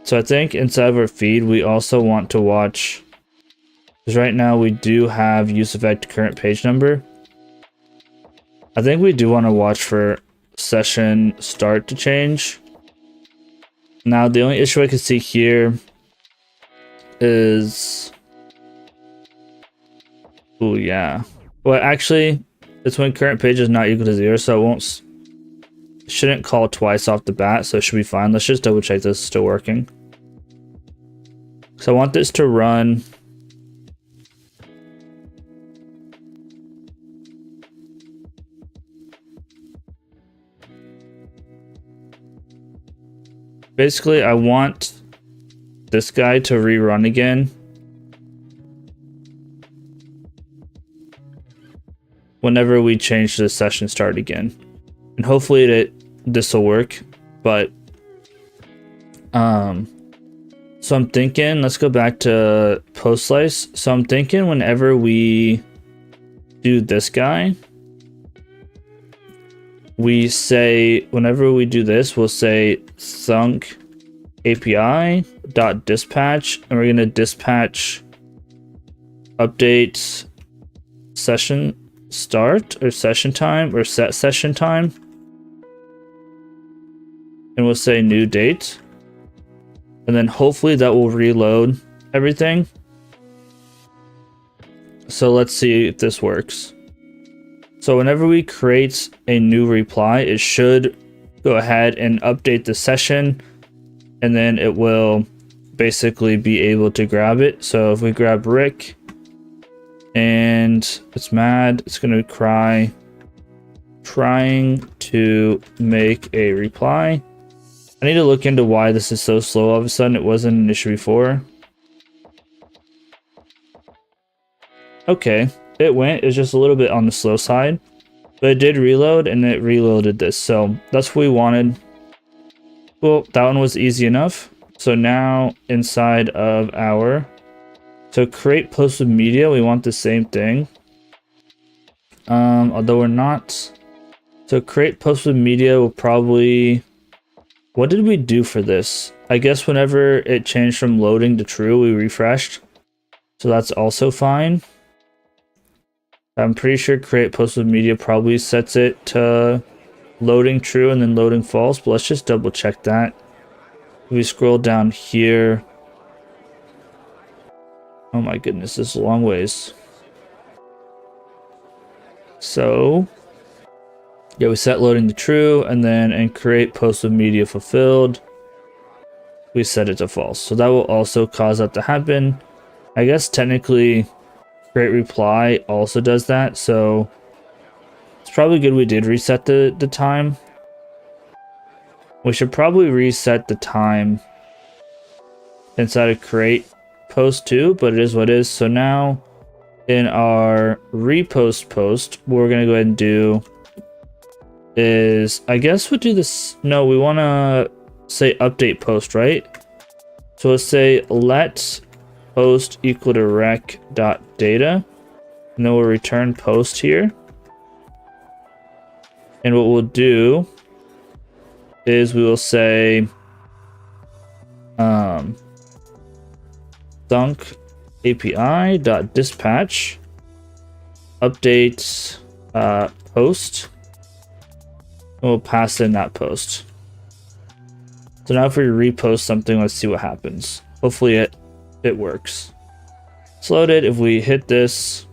So I think inside of our feed, we also want to watch... Because right now we do have use effect current page number. I think we do want to watch for session start to change. Now the only issue I can see here is... Oh yeah. Well, actually, it's when current page is not equal to 0, so it shouldn't call twice off the bat, so it should be fine. Let's just double check this is still working. So I want this to run. Basically, I want this guy to rerun again whenever we change the session start again. And hopefully this will work. But so I'm thinking, let's go back to post slice. So I'm thinking whenever we do this guy, we say, whenever we do this, we'll say thunk API dot dispatch, and we're going to dispatch update session start or session time or set session time. And we'll say new date. And then hopefully that will reload everything. So let's see if this works. So whenever we create a new reply, it should go ahead and update the session, and then it will basically be able to grab it. So if we grab Rick and it's mad, it's going to cry, trying to make a reply. I need to look into why this is so slow all of a sudden. It wasn't an issue before. Okay, it went. It's just a little bit on the slow side. But it did reload, and it reloaded this. So that's what we wanted. Well, that one was easy enough. So now inside of our... So create post with media, we want the same thing. Although we're not... So create post with media will probably... What did we do for this? I guess whenever it changed from loading to true, we refreshed. So that's also fine. I'm pretty sure create post with media probably sets it to loading true and then loading false, but let's just double check that. If we scroll down here. Oh my goodness, this is a long ways. So yeah, we set loading to true, and then in create post with media fulfilled, we set it to false. So that will also cause that to happen. I guess technically create reply also does that, so it's probably good we did reset the time. We should probably reset the time inside of create post too, but it is what it is. So now in our repost post, what we're gonna go ahead and do is, I guess we'll do this. No, we want to say update post, right? So let's say let post equal to rec.data, and then we'll return post here. And what we'll do is we will say thunk API dot dispatch update post. We'll pass in that post. So now if we repost something, let's see what happens. Hopefully it works. It's loaded. If we hit this,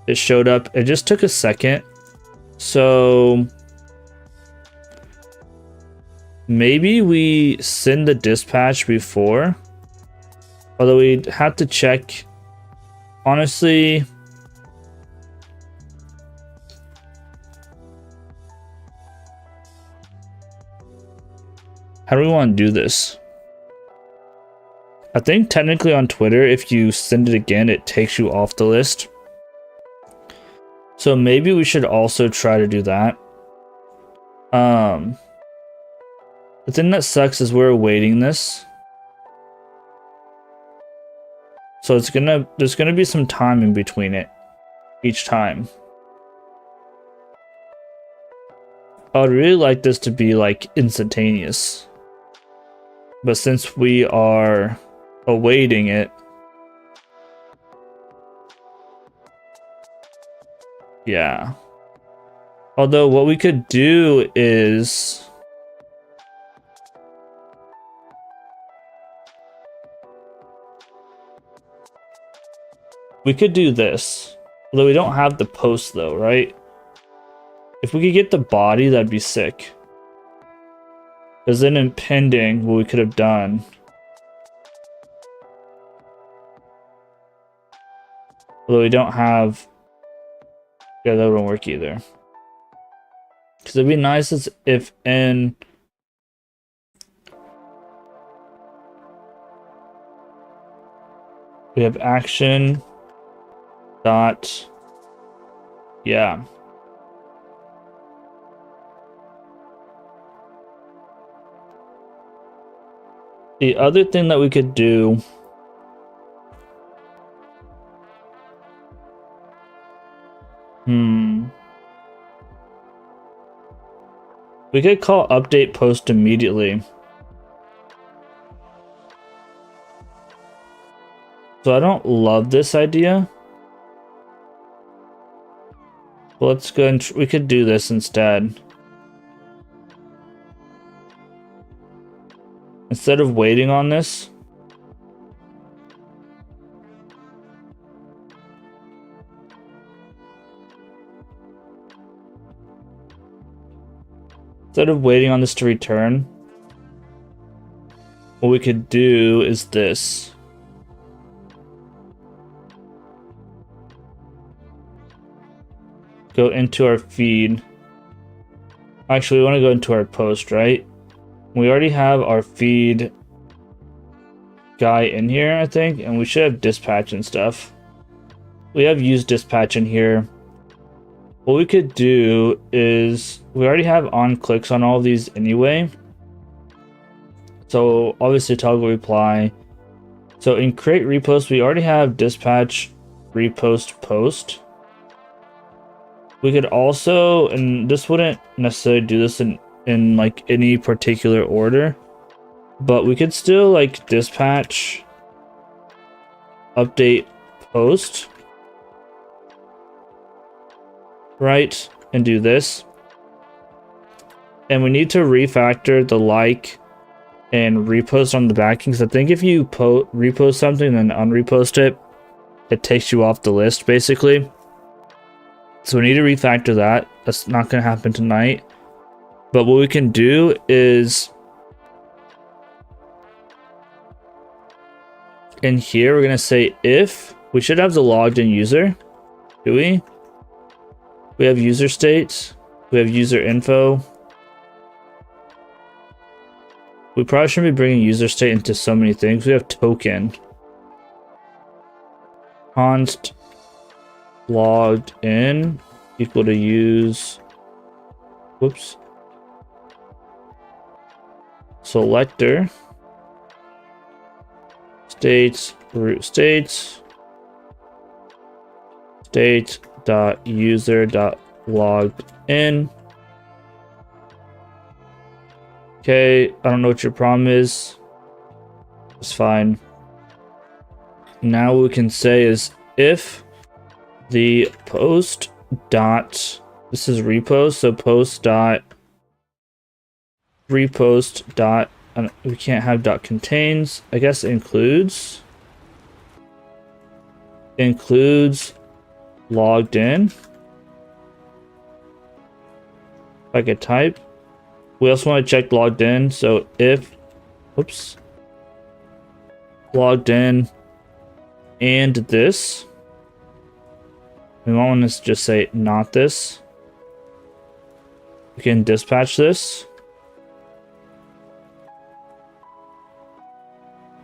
it showed up. It just took a second. So maybe we send the dispatch before Although we'd have to check. Honestly, how do we want to do this? I think technically on Twitter, if you send it again, it takes you off the list. So maybe we should also try to do that. The thing that sucks is we're awaiting this. So there's gonna be some time in between it each time. I would really like this to be like instantaneous. But since we are awaiting it, yeah. Although what we could do is we could do this. Although we don't have the post though, right? If we could get the body, that'd be sick. Because then in pending, what we could have done. Although we don't have. Yeah, that won't work either. Because it'd be nice if in. We have action. Dot. Yeah. The other thing that we could do. We could call update post immediately. So I don't love this idea. But let's go and we could do this instead. Instead of waiting on this. Instead of waiting on this to return, what we could do is this. Go into our feed. Actually, we want to go into our post, right? We already have our feed guy in here, I think, and we should have dispatch and stuff. We have used dispatch in here. What we could do is we already have on clicks on all of these anyway. So obviously toggle reply. So in create repost, we already have dispatch repost post. We could also, and this wouldn't necessarily do this in like any particular order, but we could still like dispatch update post. Right, and do this. And we need to refactor the like and repost on the back end, because I think if you repost something and then unrepost it, it takes you off the list basically. So we need to refactor that. That's not going to happen tonight. But what we can do is in here we're going to say if we should have the logged in user. Do we? We have user state, we have user info. We probably shouldn't be bringing user state into so many things. We have token. Const logged in equal to use. Whoops. Selector. States root states. State dot user dot logged in. Okay, I don't know what your problem is. It's fine. Now what we can say is if the post dot, this is repost, so post dot repost dot, we can't have dot contains, I guess includes logged in. If I could type. We also want to check logged in, so if, oops, logged in, and this. We want to just say not this. We can dispatch this.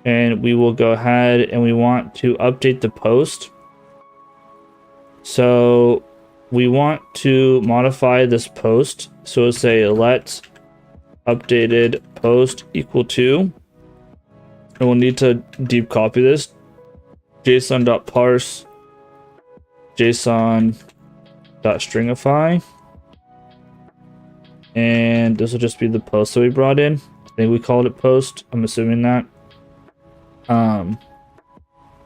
And we will go ahead and we want to update the post. So we want to modify this post. So we'll say let updated post equal to, and we'll need to deep copy this, json.parse json.stringify, and this will just be the post that we brought in. I think we called it post, I'm assuming that.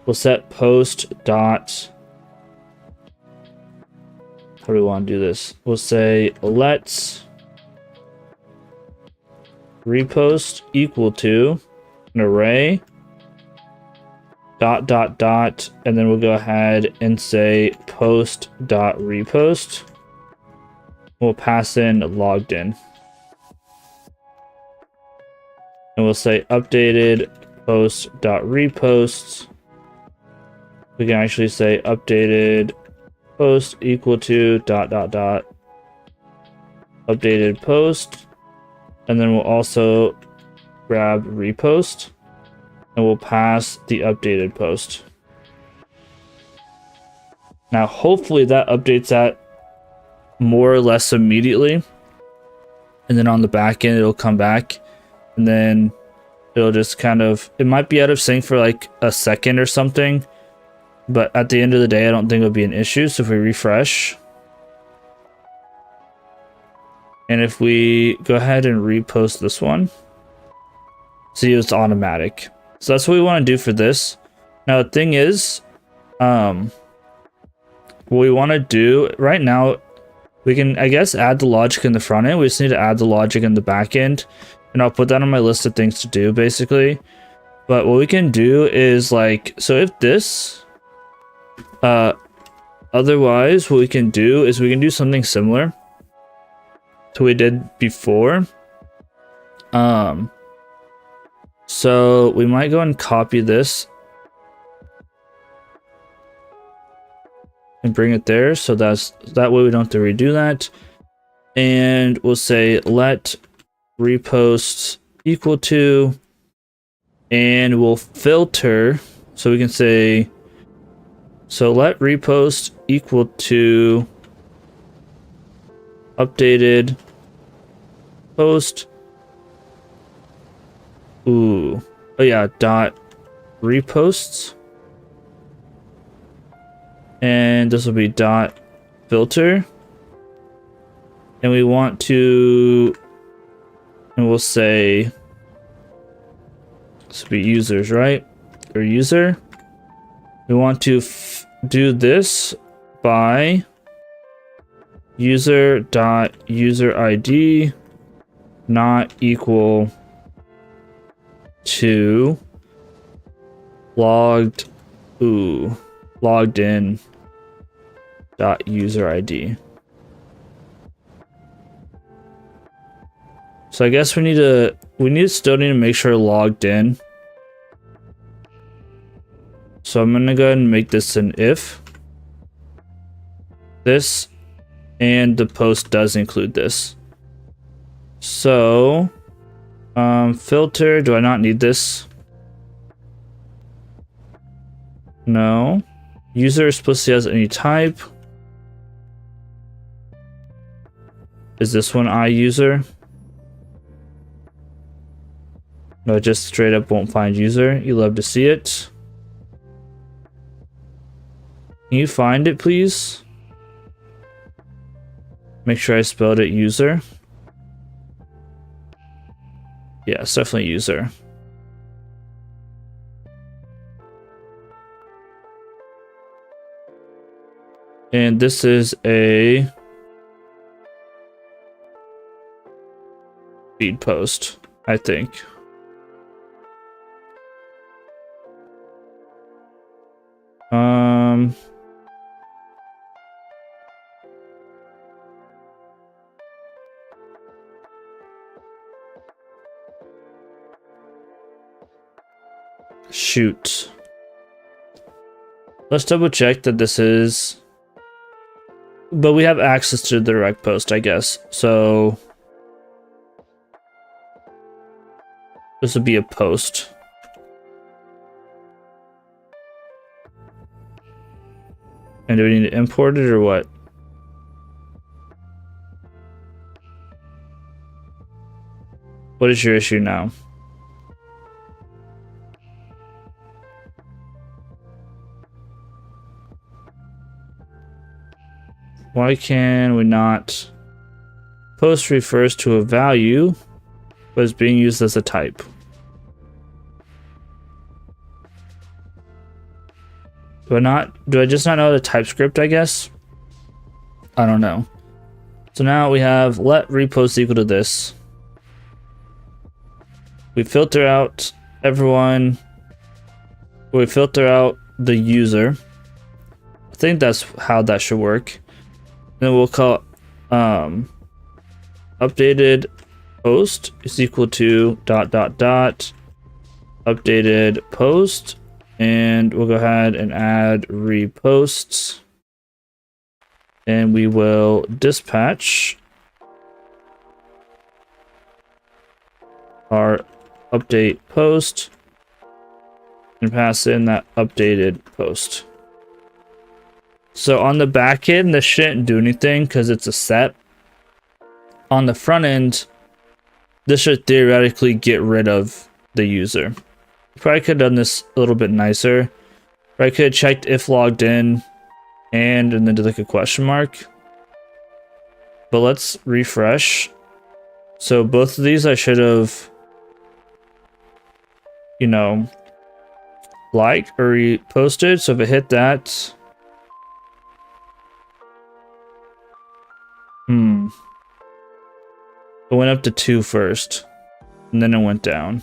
We'll set post dot, how do we want to do this? We'll say let's repost equal to an array dot dot dot, and then we'll go ahead and say post dot repost. We'll pass in logged in, and we'll say updated post dot reposts. We can actually say updated post equal to dot dot dot updated post, and then we'll also grab repost and we'll pass the updated post. Now hopefully that updates that more or less immediately, and then on the back end it'll come back, and then it'll just kind of, it might be out of sync for like a second or something, but at the end of the day I don't think it'll be an issue. So if we refresh, and if we go ahead and repost this one, see, it's automatic. So that's what we want to do for this. Now the thing is, what we want to do right now, we can, I guess, add the logic in the front end. We just need to add the logic in the back end, and I'll put that on my list of things to do basically. But what we can do is like, so if this, otherwise what we can do is we can do something similar to what we did before. So we might go and copy this and bring it there, so that way we don't have to redo that. And we'll say let repost equal to, and we'll filter, so we can say, so let repost equal to updated post, oh yeah, dot reposts, and this will be dot filter, and we want to, and we'll say this will be users, right, or user. We want to do this by user dot user ID not equal to logged in dot user ID. So I guess we still need to make sure logged in. So I'm gonna go ahead and make this an if this, and the post does include this. So filter, do I not need this? No. User is supposed to have any type. Is this one iUser? No, it just straight up won't find user. You love to see it. Can you find it, please? Make sure I spelled it user. Yeah, it's definitely user. And this is a feed post, I think. Shoot. Let's double check that this is... But we have access to the direct post, I guess. So... this would be a post. And do we need to import it or what? What is your issue now? Why can we not? Post refers to a value, but is being used as a type. Do I just not know the TypeScript, I guess? I don't know. So now we have let repost equal to this. We filter out everyone. We filter out the user. I think that's how that should work. Then we'll call updated post is equal to ... updated post. And we'll go ahead and add reposts. And we will dispatch our update post and pass in that updated post. So on the back end, this shouldn't do anything because it's a set. On the front end, this should theoretically get rid of the user. Probably could have done this a little bit nicer. Or I could have checked if logged in and then did like a question mark. But let's refresh. So both of these I should have, you know, liked or reposted. So if I hit that, it went up to 2 first, and then it went down.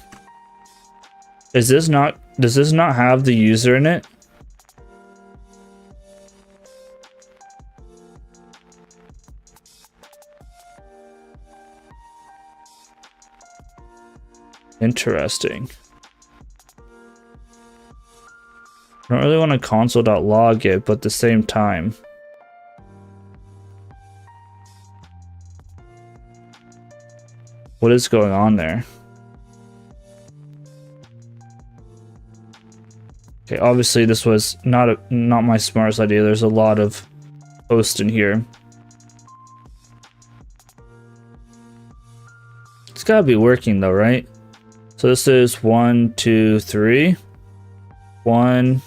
Does this not have the user in it? Interesting. I don't really want to console.log it, but at the same time. What is going on there? Okay, obviously this was not my smartest idea. There's a lot of posts in here. It's gotta be working though, right? So this is 1, 2, 3. 1,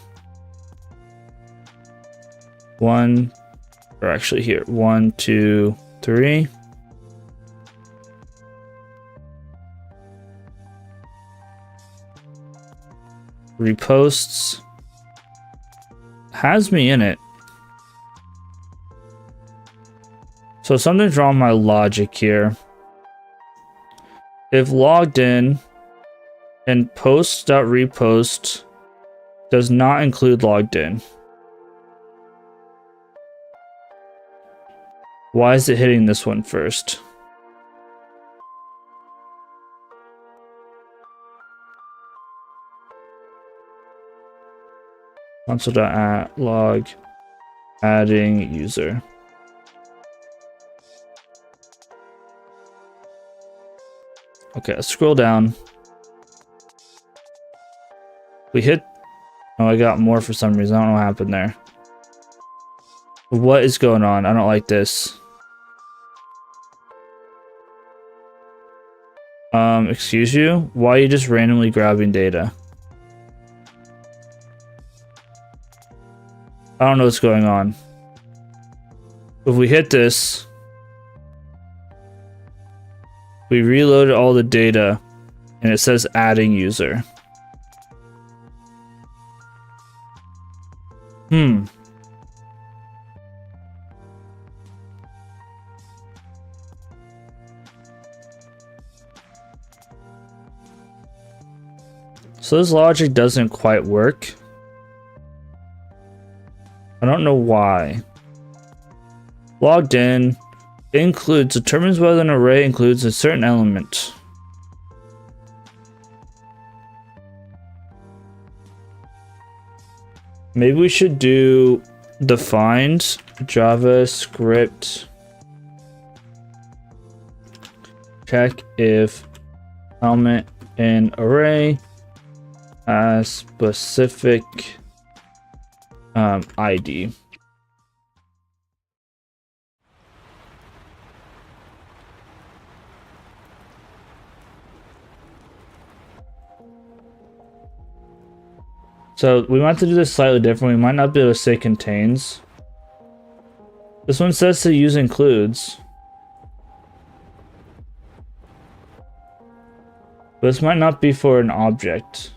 or actually here, 1, 2, 3. Reposts has me in it. So something's wrong with my logic here. If logged in and post.repost does not include logged in, why is it hitting this one first? Console.log adding user. Okay, let's scroll down. We hit... Oh, I got more for some reason. I don't know what happened there. What is going on? I don't like this. Excuse you? Why are you just randomly grabbing data? I don't know what's going on. If we hit this, we reloaded all the data and it says adding user. So this logic doesn't quite work. I don't know why. Logged in includes determines whether an array includes a certain element. Maybe we should do defined JavaScript check if element in array has specific ID. So we might have to do this slightly different. We might not be able to say contains. This one says to use includes. But this might not be for an object.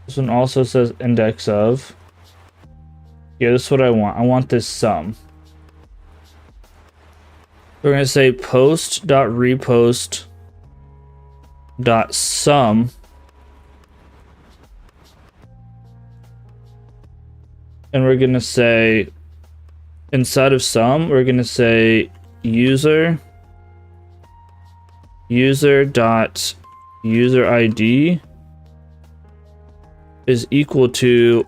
This one also says index of. Yeah, this is what I want. I want this sum. We're going to say post.repost.sum. And we're going to say, inside of sum, we're going to say user dot user ID is equal to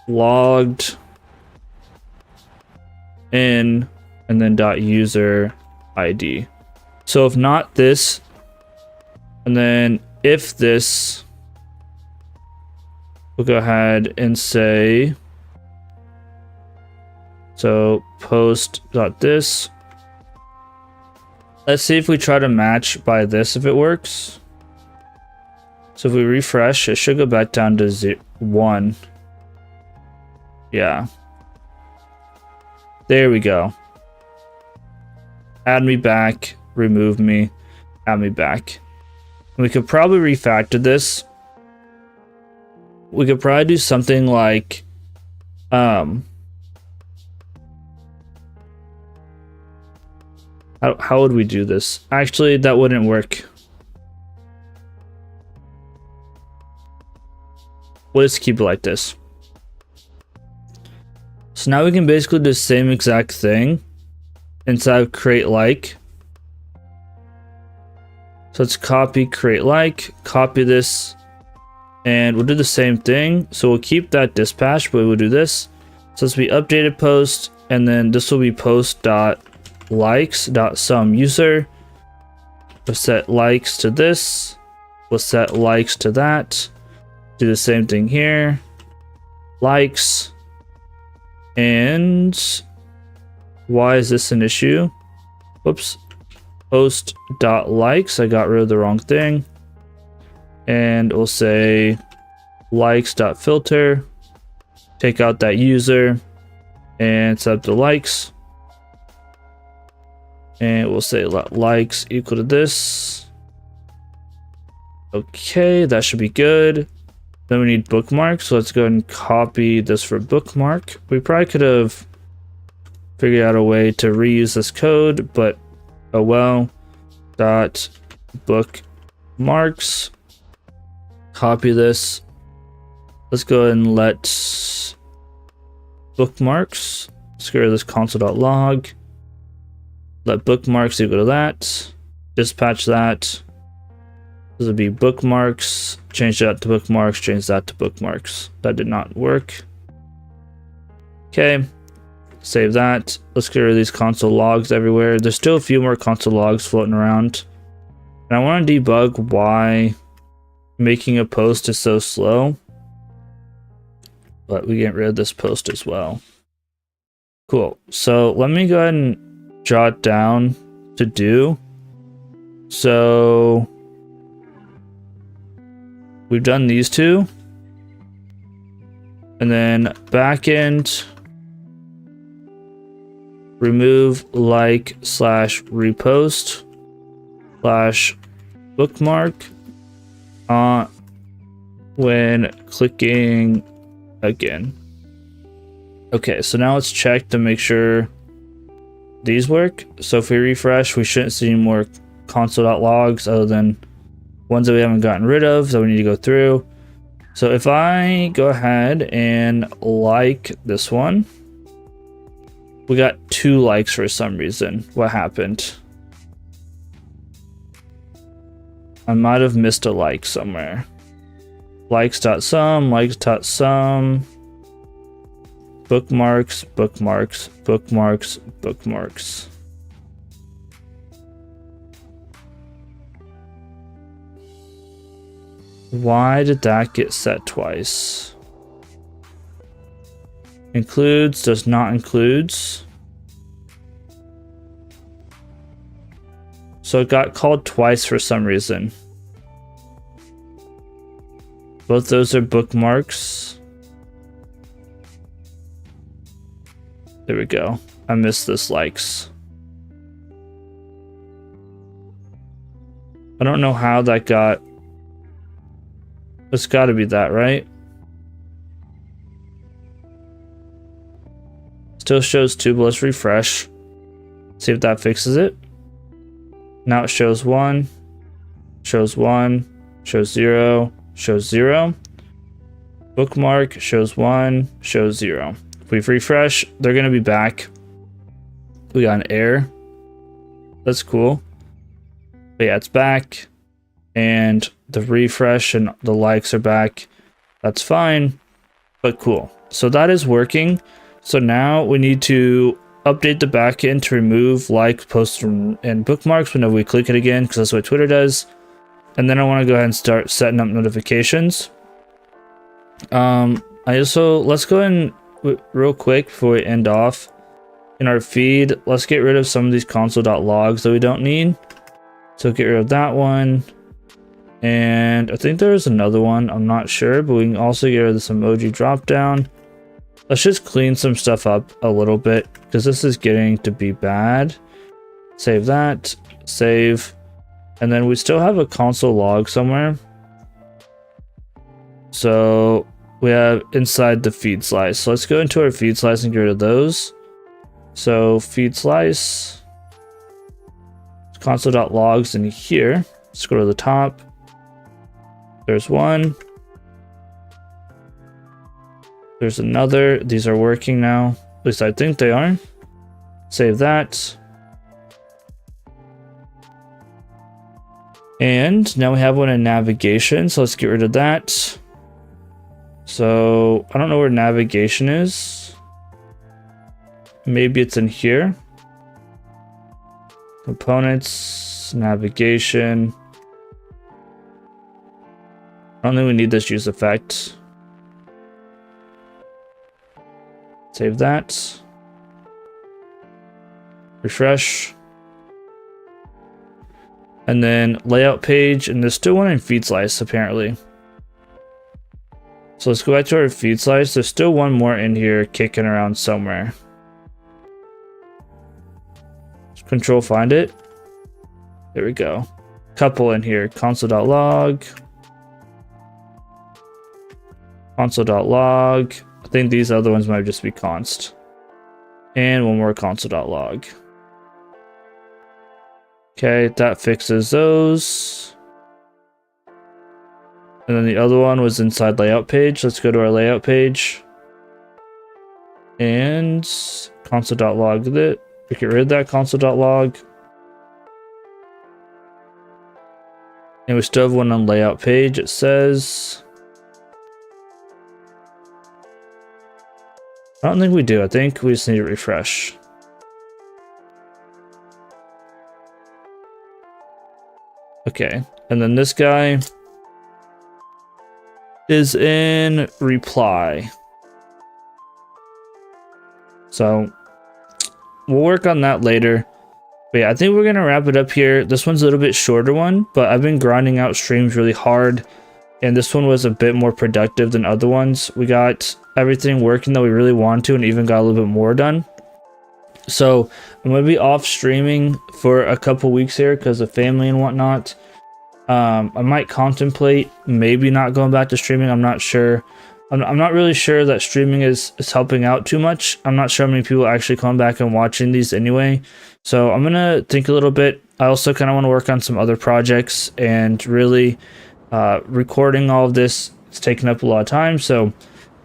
logged in and then dot user ID. So if not this, and then if this, we'll go ahead and say, so post dot this. Let's see if we try to match by this, if it works. So if we refresh, it should go back down to 1. Yeah. There we go. Add me back, remove me, add me back. We could probably refactor this. We could probably do something like, how would we do this? Actually, that wouldn't work. We'll just keep it like this. So now we can basically do the same exact thing inside of create like. So let's copy create like, copy this, and we'll do the same thing. So we'll keep that dispatch, but we'll do this. So this will be updated post, and then this will be post.likes.sum user. We'll set likes to this. We'll set likes to that. Do the same thing here. Likes. And why is this an issue? Whoops. Post.likes. I got rid of the wrong thing. And we'll say likes.filter. Take out that user and set up the likes. And we'll say likes equal to this. Okay, that should be good. Then we need bookmarks, so let's go ahead and copy this for bookmark. We probably could have figured out a way to reuse this code, but oh well. Dot bookmarks. Copy this. Let's go ahead and let bookmarks. Let's get rid of this console.log. Let bookmarks equal to that. Dispatch that. This would be bookmarks. Change that to bookmarks. Change that to bookmarks. That did not work. Okay. Save that. Let's get rid of these console logs everywhere. There's still a few more console logs floating around. And I want to debug why making a post is so slow. But we get rid of this post as well. Cool. So let me go ahead and jot down to do. So we've done these two. And then backend remove like / repost / bookmark when clicking again. Okay, so now let's check to make sure these work. So if we refresh, we shouldn't see any more console.logs other than ones that we haven't gotten rid of that we need to go through. So if I go ahead and like this one, we got 2 likes for some reason. What happened? I might have missed a like somewhere. Likes.sum, likes.sum. Bookmarks, bookmarks, bookmarks, bookmarks. Why did that get set twice? Includes, does not includes. So it got called twice for some reason. Both those are bookmarks. There we go. I missed this likes. I don't know how that got. It's got to be that, right? Still shows 2, but let's refresh. See if that fixes it. Now it shows 1, shows 1, shows 0, shows 0. Bookmark shows 1, shows 0. If we refresh, they're going to be back. We got an error. That's cool. But yeah, it's back. And the refresh and the likes are back. That's fine, but cool. So that is working. So now we need to update the backend to remove like, posts, and bookmarks whenever we click it again, because that's what Twitter does. And then I want to go ahead and start setting up notifications. Let's go in real quick before we end off. In our feed, let's get rid of some of these console.logs that we don't need. So get rid of that one. And I think there's another one, I'm not sure, but we can also get rid of this emoji drop down. Let's just clean some stuff up a little bit, because this is getting to be bad. Save that, save, and then we still have a console log somewhere. So we have inside the feed slice. So let's go into our feed slice and get rid of those. So feed slice, console.logs in here. Let's go to the top. There's one. There's another. These are working now. At least I think they are. Save that. And now we have one in navigation. So let's get rid of that. So I don't know where navigation is. Maybe it's in here. Components, navigation. I don't think we need this use effect. Save that. Refresh. And then layout page, and there's still one in feed slice apparently. So let's go back to our feed slice. There's still one more in here kicking around somewhere. Let's control find it. There we go. Couple in here. Console.log. Console.log. I think these other ones might just be const. And one more console.log. Okay, that fixes those. And then the other one was inside layout page. Let's go to our layout page. And console.log with it. We get rid of that console.log. And we still have one on layout page. It says... I don't think we do. I think we just need to refresh. Okay, and then this guy is in reply. So we'll work on that later. But yeah, I think we're gonna wrap it up here. This one's a little bit shorter one, but I've been grinding out streams really hard, and this one was a bit more productive than other ones. We got everything working that we really wanted to, and even got a little bit more done. So I'm gonna be off streaming for a couple weeks here because of family and whatnot. I might contemplate maybe not going back to streaming. I'm not sure. I'm not really sure that streaming is helping out too much. I'm not sure how many people actually come back and watching these anyway. So I'm gonna think a little bit. I also kind of want to work on some other projects, and really recording all of this, it's taking up a lot of time. So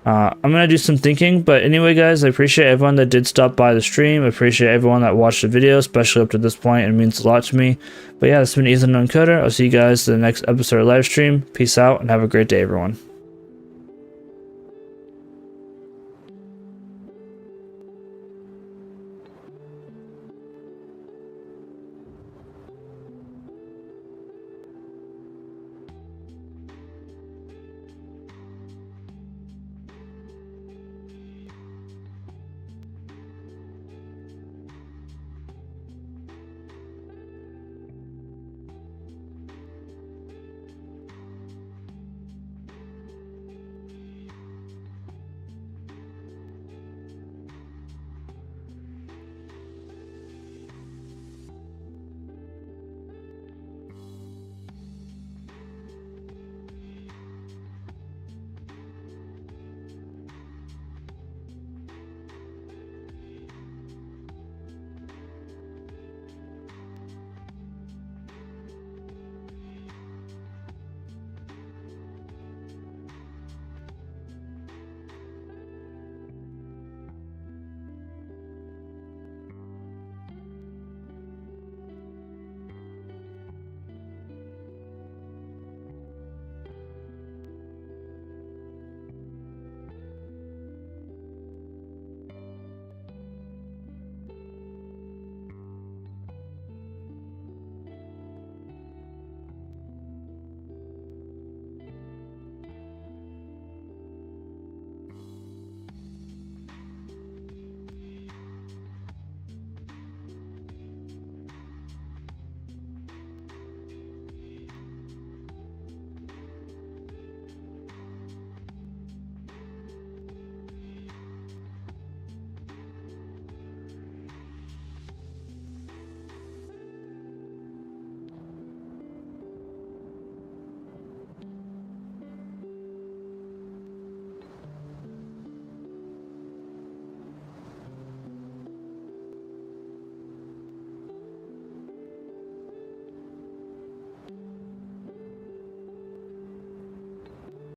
I'm gonna do some thinking, but anyway, guys, I appreciate everyone that did stop by the stream. I appreciate everyone that watched the video, especially up to this point. It means a lot to me. But yeah, this has been Ethan Uncoder. I'll see you guys in the next episode of live stream. Peace out and have a great day, everyone.